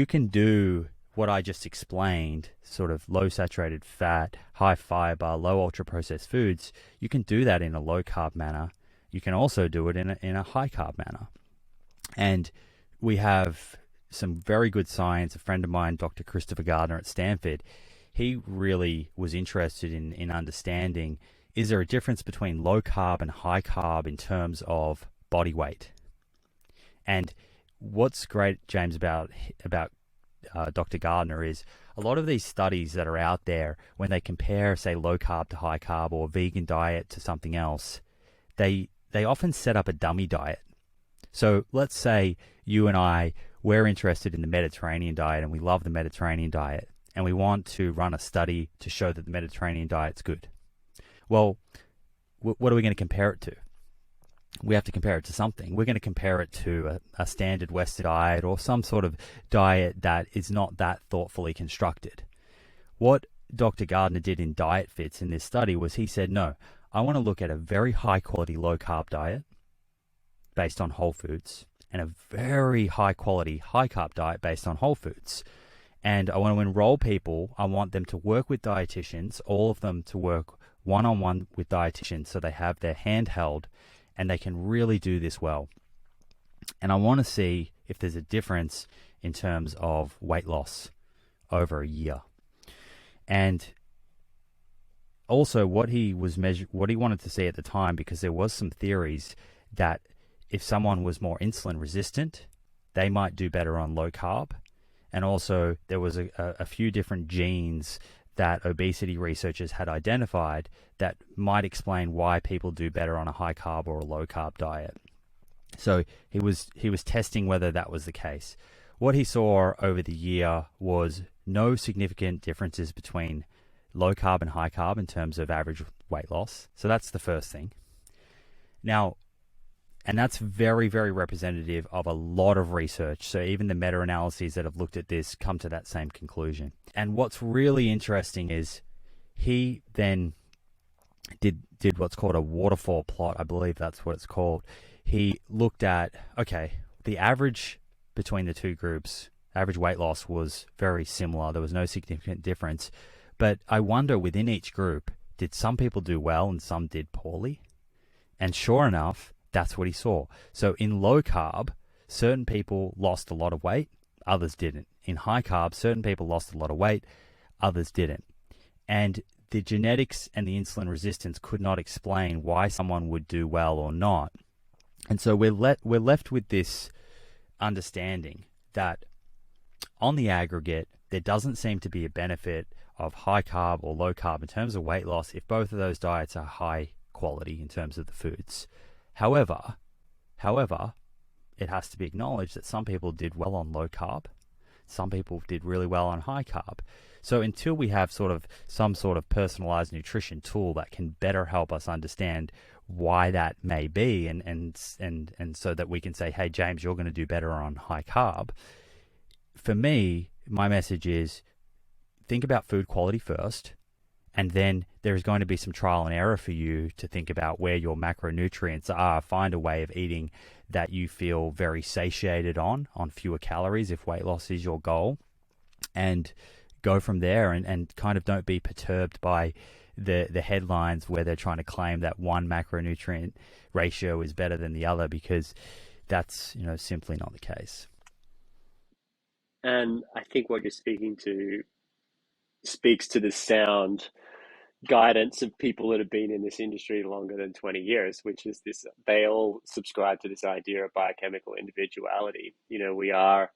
can do what I just explained, sort of low saturated fat, high fiber, low ultra processed foods. You can do that in a low carb manner. You can also do it in a high carb manner. And we have some very good science. A friend of mine, Dr. Christopher Gardner at Stanford, he really was interested in understanding, is there a difference between low carb and high carb in terms of body weight? And what's great, James, about Dr. Gardner is a lot of these studies that are out there, when they compare, say, low carb to high carb or vegan diet to something else, they often set up a dummy diet. So let's say you and I, we're interested in the Mediterranean diet and we love the Mediterranean diet and we want to run a study to show that the Mediterranean diet's good. Well, what are we going to compare it to? We have to compare it to something. We're going to compare it to a standard Western diet or some sort of diet that is not that thoughtfully constructed. What Dr. Gardner did in Diet Fits in this study was he said, no, I want to look at a very high quality low carb diet based on whole foods and a very high quality high carb diet based on whole foods. And I want to enroll people. I want them to work with dietitians, all of them to work one-on-one with dietitians so they have their hand held and they can really do this well. And I want to see if there's a difference in terms of weight loss over a year. And also what he wanted to see at the time, because there was some theories that if someone was more insulin resistant, they might do better on low carb. And also there was a few different genes that obesity researchers had identified that might explain why people do better on a high carb or a low carb diet. So he was testing whether that was the case. What he saw over the year was no significant differences between low carb and high carb in terms of average weight loss. So that's the first thing. Now, and that's very, very representative of a lot of research. So even the meta-analyses that have looked at this come to that same conclusion. And what's really interesting is he then did what's called a waterfall plot. I believe that's what it's called. He looked at, okay, the average between the two groups, average weight loss was very similar. There was no significant difference. But I wonder within each group, did some people do well and some did poorly? And sure enough, that's what he saw. So in low carb, certain people lost a lot of weight, others didn't. In high carb, certain people lost a lot of weight, others didn't. And the genetics and the insulin resistance could not explain why someone would do well or not. And so we're left with this understanding that on the aggregate, there doesn't seem to be a benefit of high carb or low carb in terms of weight loss if both of those diets are high quality in terms of the foods. However, it has to be acknowledged that some people did well on low carb. Some people did really well on high carb. So until we have some sort of personalized nutrition tool that can better help us understand why that may be, and so that we can say, hey, James, you're going to do better on high carb. For me, my message is think about food quality first. And then there's going to be some trial and error for you to think about where your macronutrients are. Find a way of eating that you feel very satiated on fewer calories if weight loss is your goal. And go from there and kind of don't be perturbed by the headlines where they're trying to claim that one macronutrient ratio is better than the other, because that's simply not the case. And I think what you're speaking to speaks to the sound guidance of people that have been in this industry longer than 20 years, which is this: they all subscribe to this idea of biochemical individuality. We are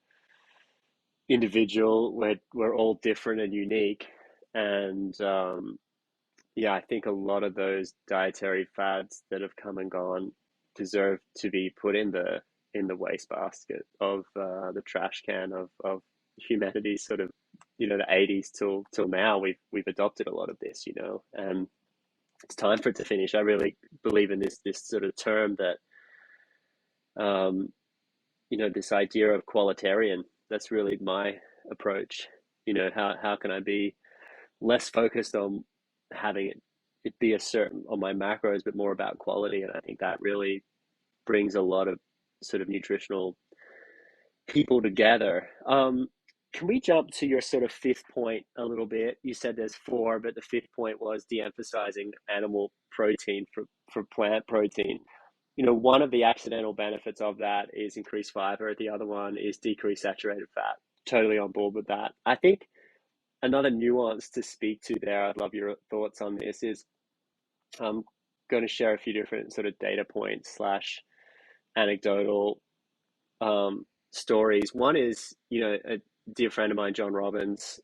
individual, we're all different and unique. And I think a lot of those dietary fads that have come and gone deserve to be put in the wastebasket of the trash can of humanity. Sort of the 80s till now, we've adopted a lot of this, and it's time for it to finish. I really believe in this sort of term that this idea of qualitarian. That's really my approach. How can I be less focused on having it be a certain on my macros, but more about quality? And I think that really brings a lot of sort of nutritional people together. Can we jump to your sort of fifth point a little bit? You said there's four, but the fifth point was de-emphasizing animal protein for plant protein. One of the accidental benefits of that is increased fiber. The other one is decreased saturated fat. Totally on board with that. I think another nuance to speak to there, I'd love your thoughts on this, is I'm going to share a few different sort of data points / anecdotal stories. One is, a dear friend of mine, John Robbins,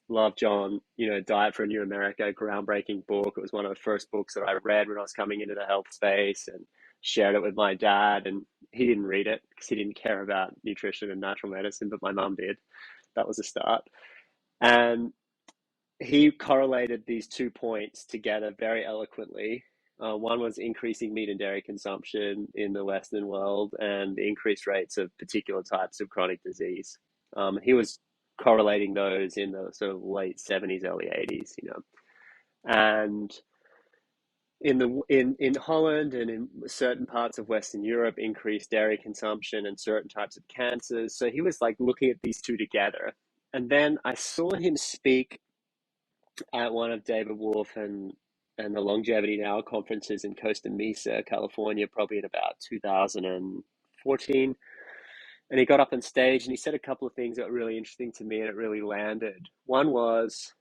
love John, Diet for a New America, groundbreaking book. It was one of the first books that I read when I was coming into the health space, and shared it with my dad. And he didn't read it because he didn't care about nutrition and natural medicine, but my mum did. That was a start. And he correlated these 2 points together very eloquently. One was increasing meat and dairy consumption in the Western world and the increased rates of particular types of chronic disease. He was correlating those in the sort of late 70s, early 80s, and in Holland and in certain parts of Western Europe, increased dairy consumption and certain types of cancers. So he was like looking at these two together. And then I saw him speak at one of David Wolf and the Longevity Now conferences in Costa Mesa, California, probably in about 2014. And he got up on stage and he said a couple of things that were really interesting to me and it really landed. One was,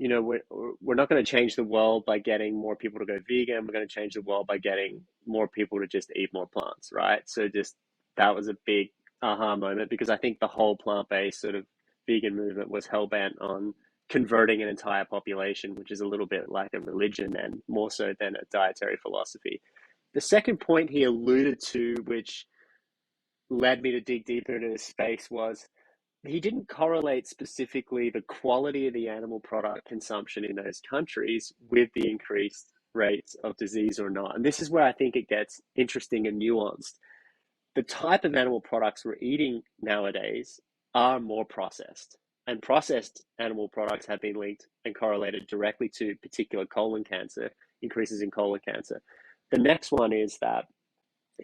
we're not going to change the world by getting more people to go vegan. We're going to change the world by getting more people to just eat more plants, right? So just that was a big aha moment because I think the whole plant-based sort of vegan movement was hell-bent on converting an entire population, which is a little bit like a religion and more so than a dietary philosophy. The second point he alluded to, which led me to dig deeper into this space, was he didn't correlate specifically the quality of the animal product consumption in those countries with the increased rates of disease or not. And this is where I think it gets interesting and nuanced. The type of animal products we're eating nowadays are more processed, and processed animal products have been linked and correlated directly to particular colon cancer, increases in colon cancer. The next one is that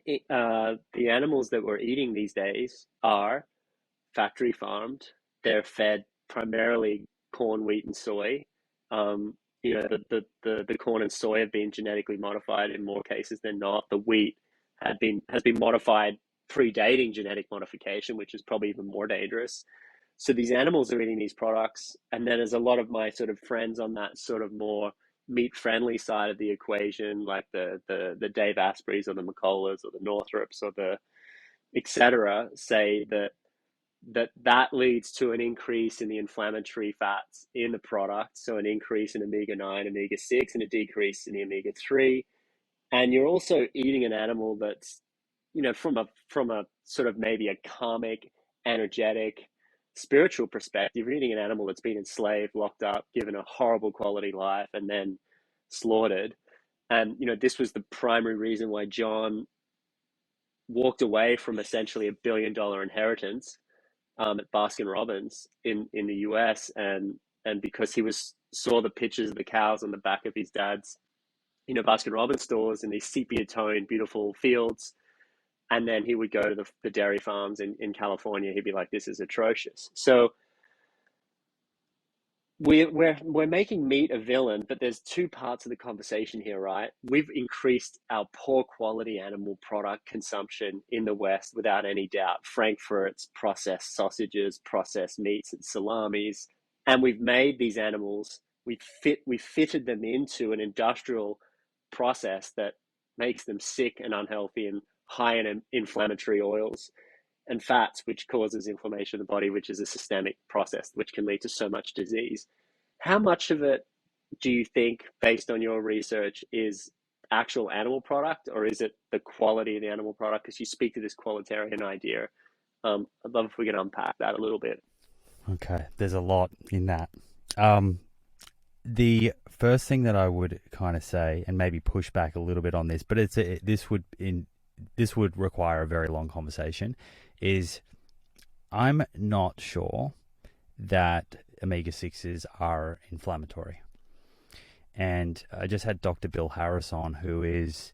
the animals that we're eating these days are factory farmed. They're fed primarily corn, wheat, and soy. The corn and soy have been genetically modified in more cases than not. The wheat has been modified predating genetic modification, which is probably even more dangerous. So these animals are eating these products, and then there's a lot of my sort of friends on that sort of more meat-friendly side of the equation, like the Dave Aspreys or the McCulloughs or the Northrops or the etc., say that leads to an increase in the inflammatory fats in the product, so an increase in omega-9, omega-6, and a decrease in the omega-3. And you're also eating an animal that's, from a sort of maybe a karmic, energetic, spiritual perspective, you're eating an animal that's been enslaved, locked up, given a horrible quality life, and then slaughtered. And, this was the primary reason why John walked away from essentially $1 billion inheritance at Baskin Robbins in the US, and because he saw the pictures of the cows on the back of his dad's Baskin Robbins stores in these sepia toned beautiful fields, and then he would go to the dairy farms in California. He'd be like, this is atrocious. So we're making meat a villain, but there's two parts of the conversation here, right? We've increased our poor quality animal product consumption in the West without any doubt. Frankfurt's, processed sausages, processed meats and salamis, and we've made these animals. We fitted them into an industrial process that makes them sick and unhealthy and high in inflammatory oils and fats, which causes inflammation in the body, which is a systemic process, which can lead to so much disease. How much of it do you think, based on your research, is actual animal product, or is it the quality of the animal product? Because you speak to this qualitarian idea. I'd love if we could unpack that a little bit. Okay, there's a lot in that. The first thing that I would kind of say, and maybe push back a little bit on this, but this would require a very long conversation, is I'm not sure that omega-6s are inflammatory. And I just had Dr. Bill Harris on, who is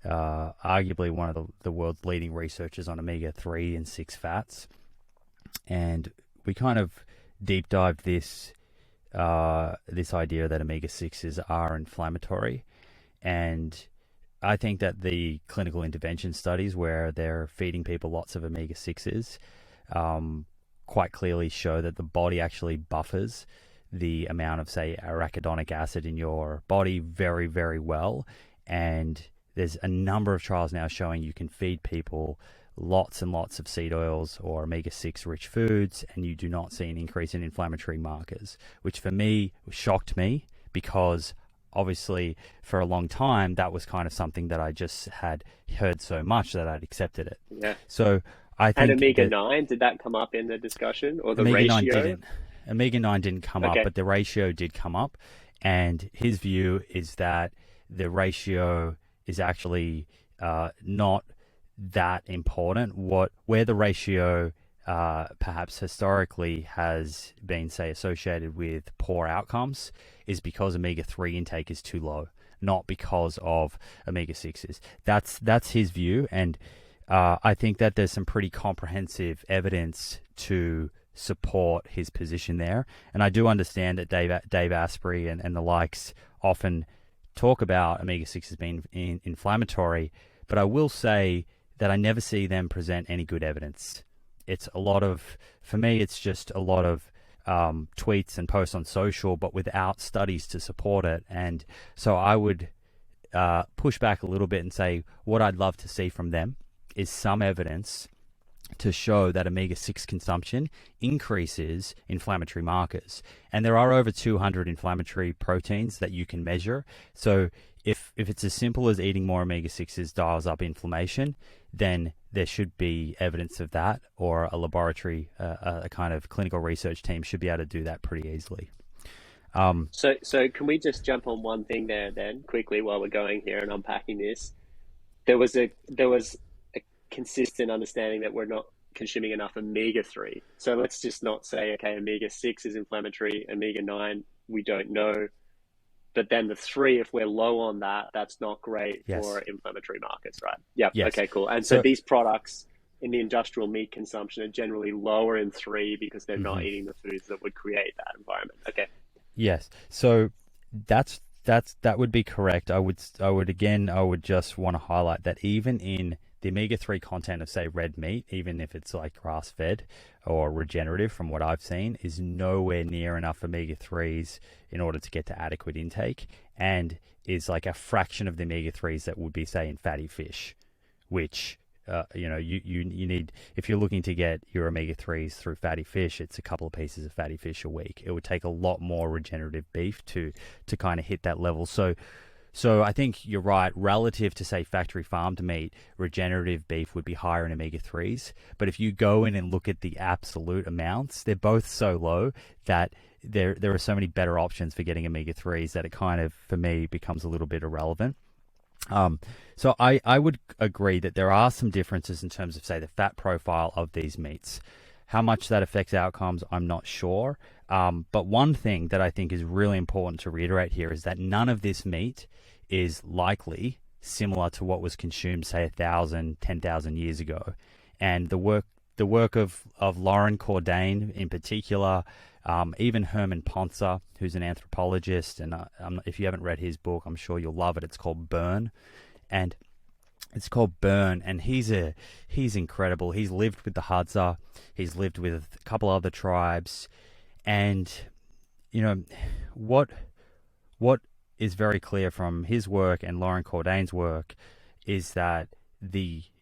arguably one of the world's leading researchers on omega-3 and 6 fats. And we kind of deep dived this idea that omega-6s are inflammatory. And I think that the clinical intervention studies where they're feeding people lots of omega-6s quite clearly show that the body actually buffers the amount of, say, arachidonic acid in your body very, very well. And there's a number of trials now showing you can feed people lots and lots of seed oils or omega-6 rich foods, and you do not see an increase in inflammatory markers, which for me shocked me, because obviously for a long time, that was kind of something that I just had heard so much that I'd accepted it. Yeah. So I And think that omega-9, did that come up in the discussion or the Omega 9 ratio? didn't. Omega 9 didn't come up, Okay. but the ratio did come up. And his view is that the ratio is actually not that important. Where the ratio perhaps historically has been, say, associated with poor outcomes is because omega-3 intake is too low, not because of omega-6s. That's his view, and I think that there's some pretty comprehensive evidence to support his position there. And I do understand that Dave Asprey and the likes often talk about omega-6 as being inflammatory, but I will say that I never see them present any good evidence. It's a lot of, for me, it's just a lot of tweets and posts on social, but without studies to support it. And so I would push back a little bit and say what I'd love to see from them is some evidence to show that omega-6 consumption increases inflammatory markers. And there are over 200 inflammatory proteins that you can measure. So if it's as simple as eating more omega-6s dials up inflammation, then there should be evidence of that, or a laboratory, a kind of clinical research team should be able to do that pretty easily. So can we just jump on one thing there then quickly while we're going here and unpacking this? There was a consistent understanding that we're not consuming enough omega-3. So let's just not say, okay, omega-6 is inflammatory, omega-9, we don't know. But then the 3, if we're low on that, that's not great for inflammatory markers, right? Yep. Yes. Okay, cool. And so these products in the industrial meat consumption are generally lower in 3 because they're not eating the foods that would create that environment. Okay. Yes. So that would be correct. I would just want to highlight that even in the omega-3 content of, say, red meat, even if it's like grass-fed or regenerative, from what I've seen, is nowhere near enough omega-3s in order to get to adequate intake, and is like a fraction of the omega-3s that would be, say, in fatty fish, which you need, if you're looking to get your omega-3s through fatty fish, it's a couple of pieces of fatty fish a week. It would take a lot more regenerative beef to kind of hit that level. So I think you're right. Relative to, say, factory farmed meat, regenerative beef would be higher in omega-3s. But if you go in and look at the absolute amounts, they're both so low that there are so many better options for getting omega-3s that it kind of, for me, becomes a little bit irrelevant. So I would agree that there are some differences in terms of, say, the fat profile of these meats. How much that affects outcomes, I'm not sure. But one thing that I think is really important to reiterate here is that none of this meat is likely similar to what was consumed, say, 1,000, 10,000 years ago. And the work of Lauren Cordain in particular, even Herman Poncer, who's an anthropologist, and if you haven't read his book, I'm sure you'll love it. It's called Burn, and he's incredible. He's lived with the Hadza, he's lived with a couple other tribes, and what is very clear from his work and Lauren Cordain's work is that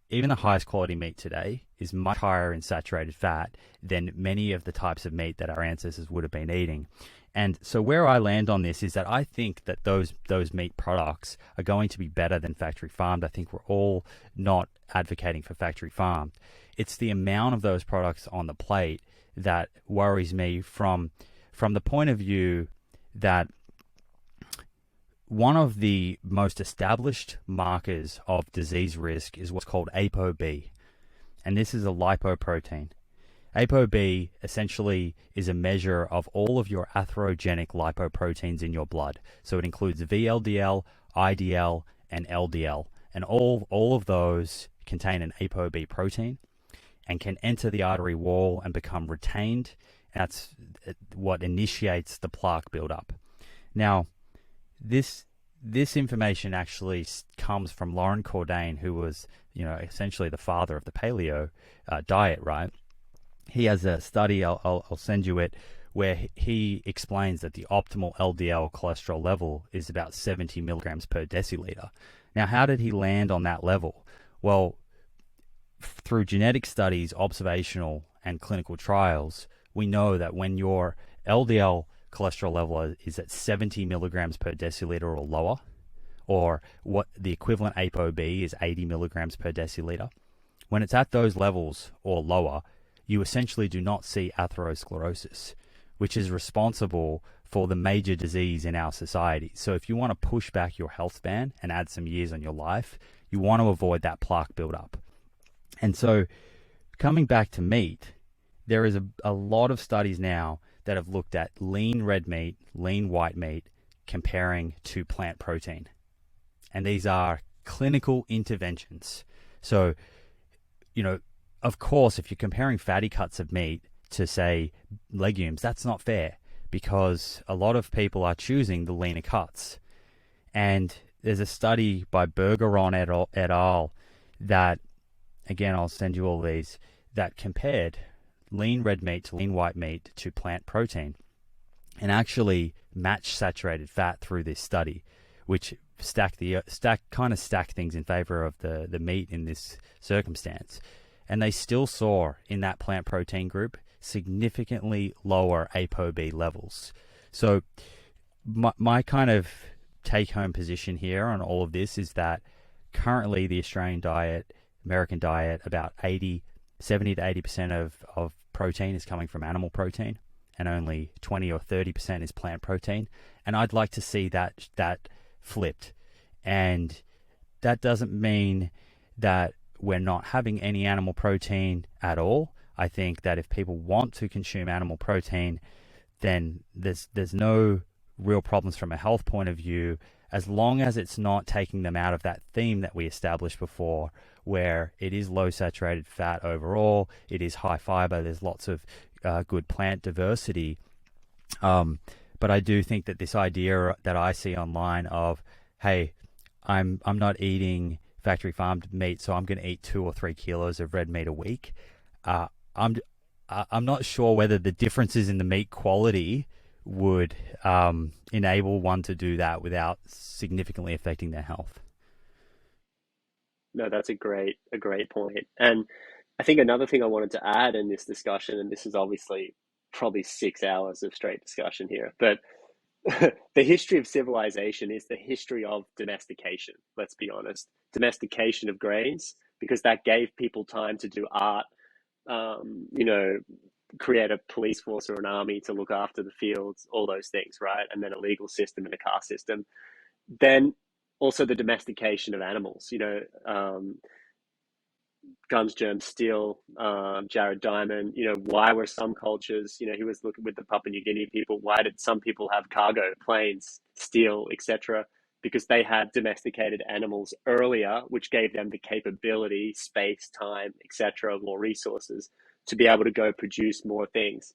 even the highest quality meat today is much higher in saturated fat than many of the types of meat that our ancestors would have been eating. And so where I land on this is that I think that those meat products are going to be better than factory farmed. I think we're all not advocating for factory farmed. It's the amount of those products on the plate that worries me from the point of view that one of the most established markers of disease risk is what's called ApoB, and this is a lipoprotein. ApoB essentially is a measure of all of your atherogenic lipoproteins in your blood. So it includes VLDL, IDL, and LDL, and all of those contain an ApoB protein and can enter the artery wall and become retained. That's what initiates the plaque buildup. Now, this information actually comes from Lauren Cordain, who was, essentially the father of the paleo diet, right? He has a study, I'll send you it, where he explains that the optimal LDL cholesterol level is about 70 milligrams per deciliter. Now, how did he land on that level? Well, through genetic studies, observational and clinical trials, we know that when your LDL cholesterol level is at 70 milligrams per deciliter or lower, or what the equivalent ApoB is 80 milligrams per deciliter. When it's at those levels or lower, you essentially do not see atherosclerosis, which is responsible for the major disease in our society. So if you want to push back your health span and add some years on your life, you want to avoid that plaque buildup. And so coming back to meat, there is a lot of studies now that have looked at lean red meat, lean white meat, comparing to plant protein. And these are clinical interventions. So, of course, if you're comparing fatty cuts of meat to, say, legumes, that's not fair, because a lot of people are choosing the leaner cuts. And there's a study by Bergeron et al. That, again, I'll send you all these, that compared lean red meat to lean white meat to plant protein, and actually matched saturated fat through this study, which stack things in favor of the meat in this circumstance. And they still saw in that plant protein group significantly lower ApoB levels. So my kind of take-home position here on all of this is that currently the Australian diet, American diet, about 70 to 80% of protein is coming from animal protein, and only 20 or 30% is plant protein. And I'd like to see that flipped. And that doesn't mean that we're not having any animal protein at all. I think that if people want to consume animal protein, then there's no real problems from a health point of view, as long as it's not taking them out of that theme that we established before, where it is low saturated fat overall, it is high fiber, there's lots of good plant diversity. But I do think that this idea that I see online of, hey, I'm not eating factory farmed meat, so I'm going to eat 2 or 3 kilos of red meat a week. I'm not sure whether the differences in the meat quality would enable one to do that without significantly affecting their health. No, that's a great point. And I think another thing I wanted to add in this discussion, and this is obviously probably 6 hours of straight discussion here, but the history of civilization is the history of domestication. Let's be honest, domestication of grains, because that gave people time to do art, create a police force or an army to look after the fields, all those things, right? And then a legal system and a caste system. Then also the domestication of animals, Guns, Germs, Steel, Jared Diamond, why were some cultures, he was looking with the Papua New Guinea people, why did some people have cargo, planes, steel, etc.? Because they had domesticated animals earlier, which gave them the capability, space, time, etc., more resources to be able to go produce more things.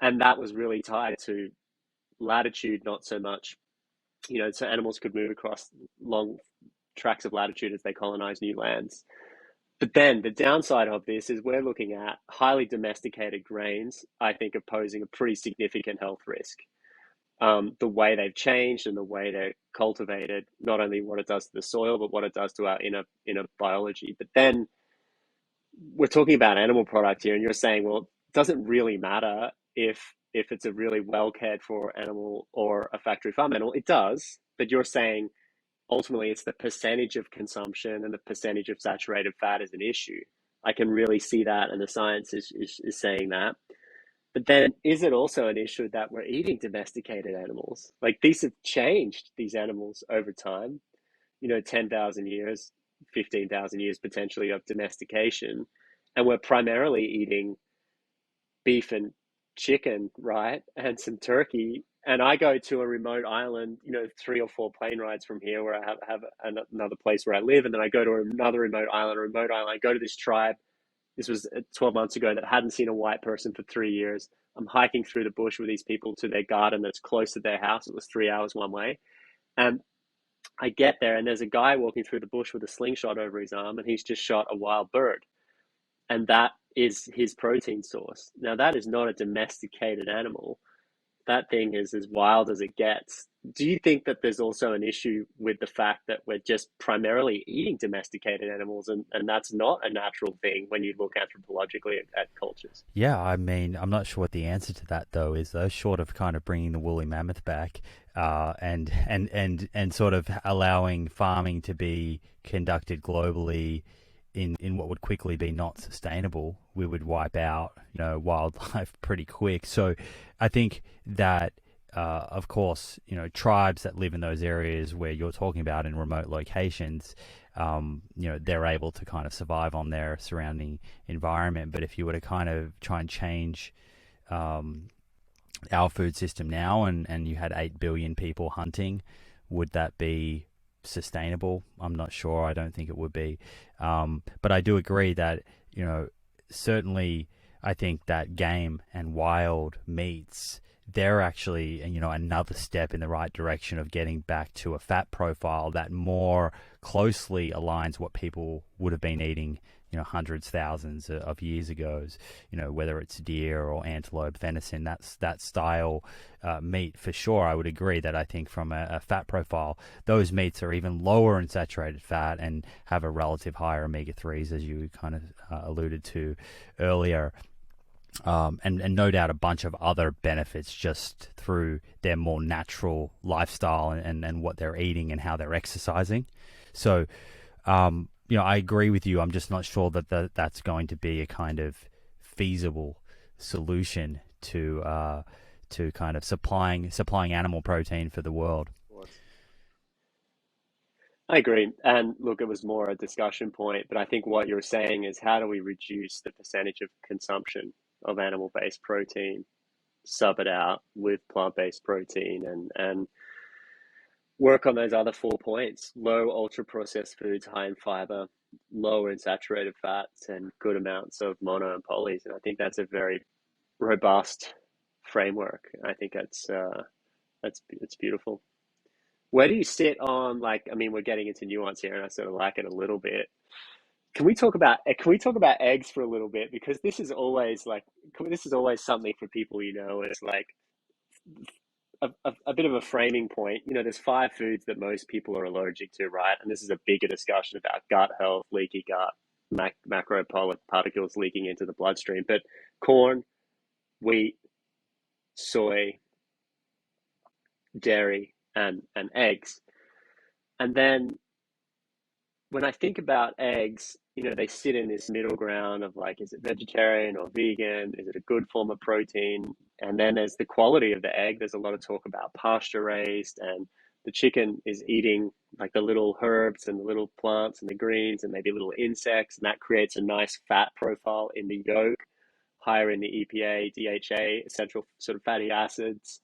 And that was really tied to latitude, not so much, so animals could move across long tracts of latitude as they colonize new lands. But then the downside of this is we're looking at highly domesticated grains, I think, are posing a pretty significant health risk. The way they've changed and the way they're cultivated, not only what it does to the soil, but what it does to our inner biology. But then we're talking about animal product here, and you're saying, well, it doesn't really matter if it's a really well cared for animal or a factory farm animal. It does, but you're saying ultimately it's the percentage of consumption and the percentage of saturated fat is an issue. I can really see that, and the science is saying that. But then is it also an issue that we're eating domesticated animals? Like, these have changed, these animals, over time, 10,000 years, 15,000 years potentially of domestication. And we're primarily eating beef and chicken, right? And some turkey. And I go to a remote island, 3 or 4 plane rides from here, where I have another place where I live. And then I go to another remote island. I go to this tribe. This was 12 months ago, that hadn't seen a white person for 3 years. I'm hiking through the bush with these people to their garden that's close to their house. It was 3 hours one way. And I get there, and there's a guy walking through the bush with a slingshot over his arm, and he's just shot a wild bird. And that is his protein source. Now, that is not a domesticated animal. that thing is as wild as it gets. Do you think that there's also an issue with the fact that we're just primarily eating domesticated animals, and that's not a natural thing when you look anthropologically at cultures? Yeah, I mean, I'm not sure what the answer to that though is, though, short of kind of bringing the woolly mammoth back, and sort of allowing farming to be conducted globally in what would quickly be not sustainable. We would wipe out, wildlife pretty quick. So I think that, of course, tribes that live in those areas where you're talking about in remote locations, they're able to kind of survive on their surrounding environment. But if you were to kind of try and change our food system now, and you had 8 billion people hunting, would that be sustainable? I'm not sure. I don't think it would be. But I do agree that, certainly I think that game and wild meats, they're actually, another step in the right direction of getting back to a fat profile that more closely aligns what people would have been eating, hundreds, thousands of years ago, whether it's deer or antelope, venison, that style meat for sure. I would agree that I think from a fat profile, those meats are even lower in saturated fat and have a relative higher omega-3s, as you kind of alluded to earlier. And no doubt a bunch of other benefits just through their more natural lifestyle and what they're eating and how they're exercising. So, I agree with you. I'm just not sure that that's going to be a kind of feasible solution to kind of supplying animal protein for the world. I agree. And look, it was more a discussion point, but I think what you're saying is, how do we reduce the percentage of consumption of animal-based protein, sub it out with plant-based protein, and work on those other 4 points: low ultra-processed foods, high in fiber, low in saturated fats, and good amounts of mono and polys. And I think that's a very robust framework. I think that's beautiful. Where do you sit on, like, I mean, we're getting into nuance here, and I sort of like it a little bit. Can we talk about eggs for a little bit? Because this is always something for people, it's like a bit of a framing point. There's 5 foods that most people are allergic to, right? And this is a bigger discussion about gut health, leaky gut, macro particles leaking into the bloodstream. But corn, wheat, soy, dairy, and eggs. And then when I think about eggs, they sit in this middle ground of, like, is it vegetarian or vegan? Is it a good form of protein? And then there's the quality of the egg. There's a lot of talk about pasture raised, and the chicken is eating like the little herbs and the little plants and the greens and maybe little insects, and that creates a nice fat profile in the yolk, higher in the EPA, DHA, essential sort of fatty acids.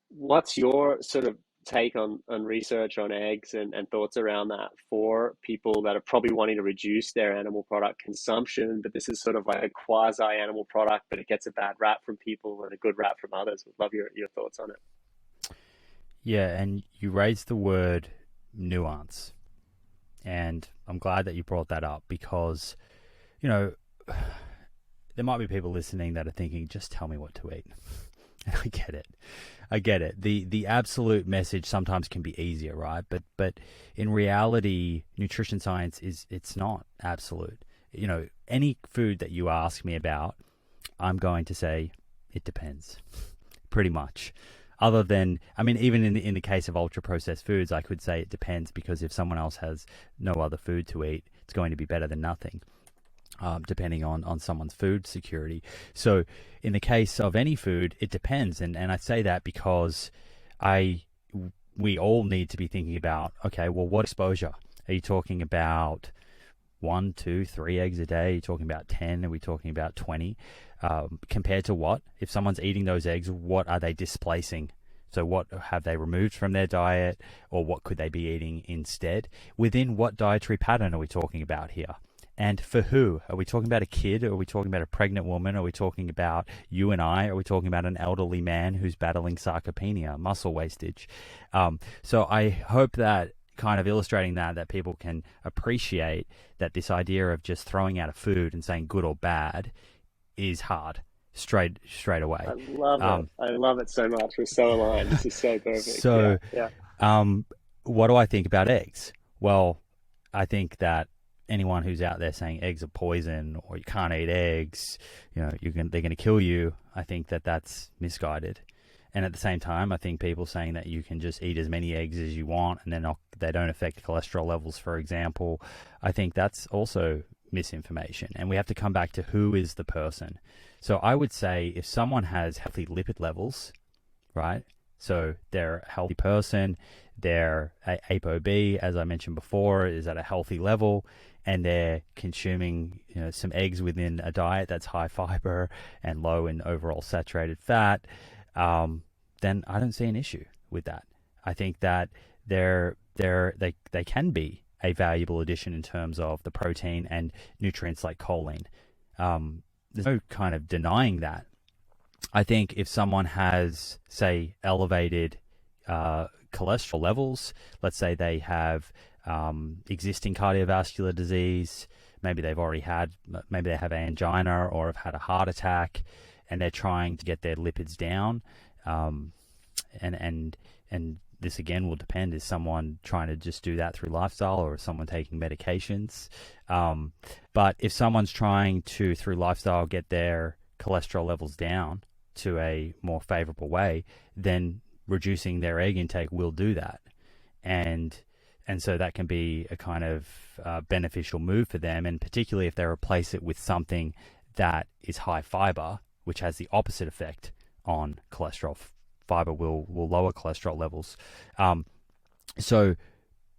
What's your sort of take on research on eggs and thoughts around that for people that are probably wanting to reduce their animal product consumption, but this is sort of like a quasi animal product, but it gets a bad rap from people and a good rap from others? Would love your thoughts on it. Yeah, and you raised the word nuance, and I'm glad that you brought that up, because there might be people listening that are thinking, just tell me what to eat. And I get it. The absolute message sometimes can be easier, right? But in reality, nutrition science it's not absolute. Any food that you ask me about, I'm going to say it depends, pretty much. Other than, I mean, even in the case of ultra processed foods, I could say it depends, because if someone else has no other food to eat, it's going to be better than nothing. Depending on someone's food security. So in the case of any food, it depends. And I say that because we all need to be thinking about, okay, well, what exposure? Are you talking about 1, 2, 3 eggs a day? Are you talking about 10? Are we talking about 20? Compared to what? If someone's eating those eggs, what are they displacing? So what have they removed from their diet, or what could they be eating instead? Within what dietary pattern are we talking about here? And for who? Are we talking about a kid? Are we talking about a pregnant woman? Are we talking about you and I? Are we talking about an elderly man who's battling sarcopenia, muscle wastage? So I hope that kind of illustrating that people can appreciate that this idea of just throwing out a food and saying good or bad is hard. straight away. I love it. I love it so much. We're so aligned. This is so perfect. So, yeah. What do I think about eggs? Well, I think that anyone who's out there saying eggs are poison or you can't eat eggs, they're going to kill you, I think that that's misguided. And at the same time, I think people saying that you can just eat as many eggs as you want and they don't affect cholesterol levels, for example, I think that's also misinformation. And we have to come back to who is the person. So I would say if someone has healthy lipid levels, right? So they're a healthy person, their ApoB, as I mentioned before, is at a healthy level, and they're consuming some eggs within a diet that's high fiber and low in overall saturated fat, then I don't see an issue with that. I think that they can be a valuable addition in terms of the protein and nutrients like choline. There's no kind of denying that. I think if someone has, say, elevated cholesterol levels, let's say they have existing cardiovascular disease, maybe they have angina or have had a heart attack, and they're trying to get their lipids down, and this again will depend, is someone trying to just do that through lifestyle or is someone taking medications? But if someone's trying to, through lifestyle, get their cholesterol levels down to a more favorable way, then reducing their egg intake will do that. And so that can be a kind of beneficial move for them, and particularly if they replace it with something that is high fiber, which has the opposite effect on cholesterol. Fiber will lower cholesterol levels. So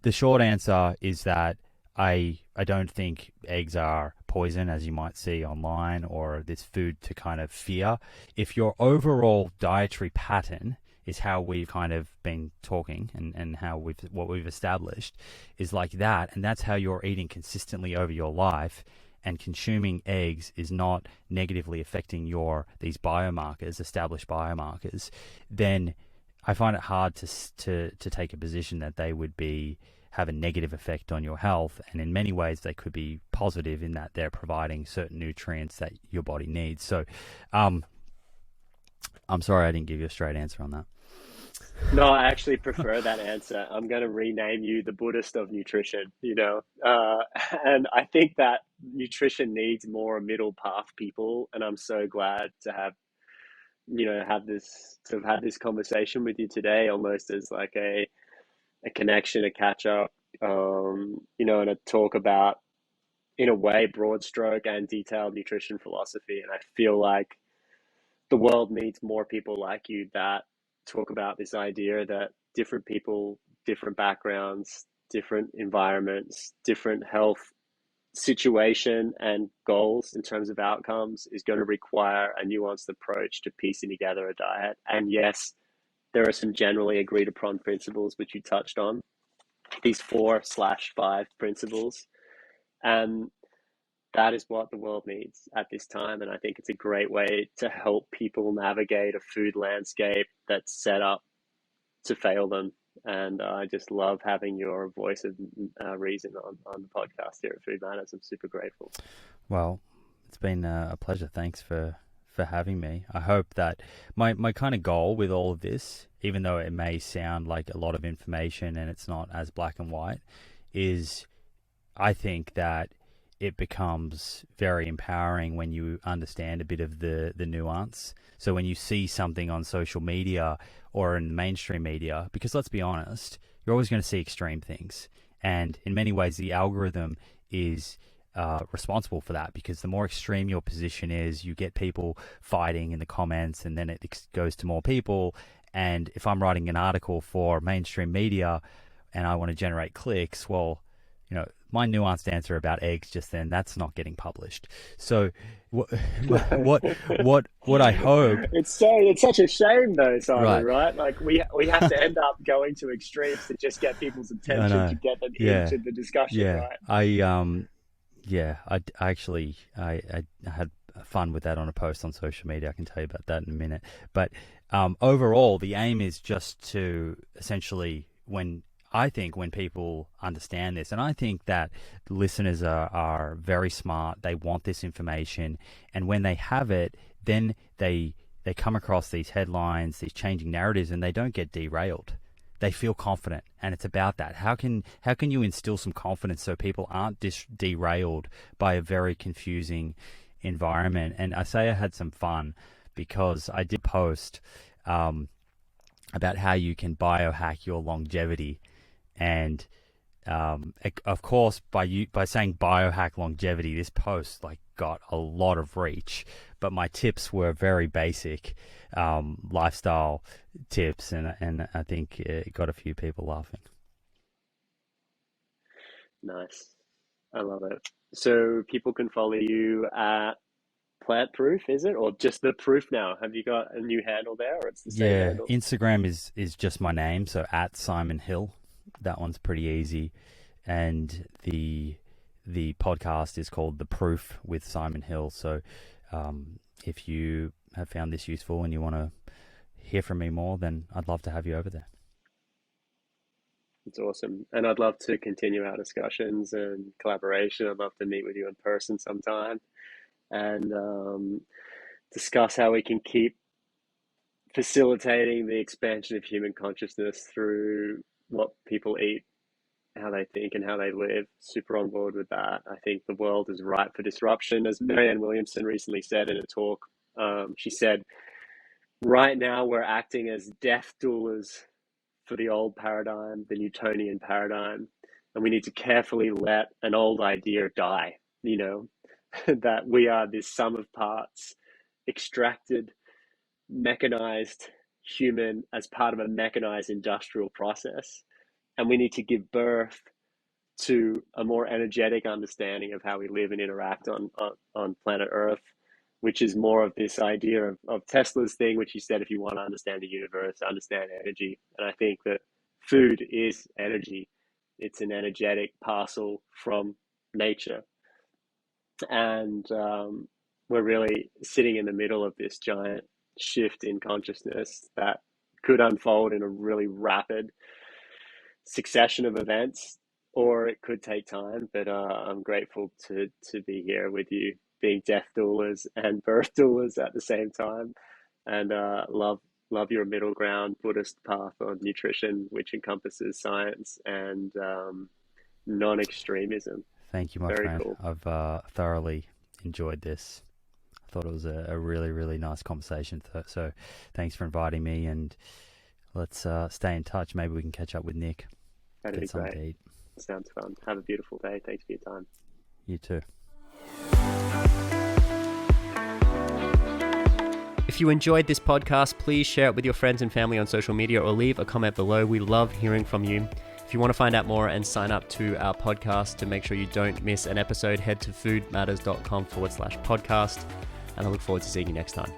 the short answer is that I don't think eggs are poison, as you might see online, or this food to kind of fear. If your overall dietary pattern is how we've kind of been talking and how what we've established is like that, and that's how you're eating consistently over your life, and consuming eggs is not negatively affecting these biomarkers, established biomarkers, then I find it hard to take a position that they would have a negative effect on your health. And in many ways, they could be positive in that they're providing certain nutrients that your body needs. So, I'm sorry I didn't give you a straight answer on that. No, I actually prefer that answer. I'm going to rename you the Buddhist of nutrition, and I think that nutrition needs more middle path people. And I'm so glad to have had this conversation with you today, almost as like a connection, a catch up, and a talk about, in a way, broad stroke and detailed nutrition philosophy. And I feel like the world needs more people like you that talk about this idea that different people, different backgrounds, different environments, different health situation and goals in terms of outcomes is going to require a nuanced approach to piecing together a diet. And yes, there are some generally agreed upon principles which you touched on, these 4/5 principles, and that is what the world needs at this time. And I think it's a great way to help people navigate a food landscape that's set up to fail them. And I just love having your voice of reason on the podcast here at Food Matters. I'm super grateful. Well, it's been a pleasure. Thanks for having me. I hope that my kind of goal with all of this, even though it may sound like a lot of information and it's not as black and white, is I think that it becomes very empowering when you understand a bit of the nuance. So when you see something on social media or in mainstream media, because let's be honest, you're always going to see extreme things. And in many ways, the algorithm is responsible for that, because the more extreme your position is, you get people fighting in the comments, and then it goes to more people. And if I'm writing an article for mainstream media and I want to generate clicks, well, my nuanced answer about eggs just then, that's not getting published. So what I hope, it's such a shame though, Simon, right? Like we have to end up going to extremes to just get people's attention, to get them into the discussion, right? I actually had fun with that on a post on social media. I can tell you about that in a minute. But overall, the aim is just to essentially, when people understand this, and I think that listeners are very smart, they want this information, and when they have it, then they come across these headlines, these changing narratives, and they don't get derailed. They feel confident, and it's about that. How can you instill some confidence so people aren't derailed by a very confusing environment? And I say I had some fun because I did post about how you can biohack your longevity, and of course, by saying biohack longevity, this post got a lot of reach. But my tips were very basic lifestyle tips, and I think it got a few people laughing. Nice. I love it. So people can follow you at Plant Proof, is it? Or just The Proof now? Have you got a new handle there, or it's the same handle? Instagram is just my name, so at Simon Hill. That one's pretty easy. And the podcast is called The Proof with Simon Hill. So if you have found this useful and you want to hear from me more, then I'd love to have you over there. It's awesome. And I'd love to continue our discussions and collaboration. I'd love to meet with you in person sometime and discuss how we can keep facilitating the expansion of human consciousness through what people eat, how they think, and how they live. Super on board with that. I think the world is ripe for disruption. As Marianne Williamson recently said in a talk, she said, right now we're acting as death doulas for the old paradigm, the Newtonian paradigm, and we need to carefully let an old idea die, that we are this sum of parts, extracted, mechanized human as part of a mechanized industrial process. And we need to give birth to a more energetic understanding of how we live and interact on planet Earth, which is more of this idea of Tesla's thing, which he said, if you want to understand the universe, understand energy. And I think that food is energy. It's an energetic parcel from nature. And we're really sitting in the middle of this giant shift in consciousness that could unfold in a really rapid succession of events, or it could take time. But I'm grateful to be here with you, being death doulas and birth doulas at the same time, and love your middle ground Buddhist path on nutrition, which encompasses science and non-extremism. Thank you, my Very friend. cool. I've thoroughly enjoyed this. I thought it was a really, really nice conversation. So thanks for inviting me, and let's stay in touch. Maybe we can catch up with Nick. That'd be great. To eat. Sounds fun. Have a beautiful day. Thanks for your time. You too. If you enjoyed this podcast, please share it with your friends and family on social media or leave a comment below. We love hearing from you. If you want to find out more and sign up to our podcast to make sure you don't miss an episode, head to foodmatters.com/podcast. And I look forward to seeing you next time.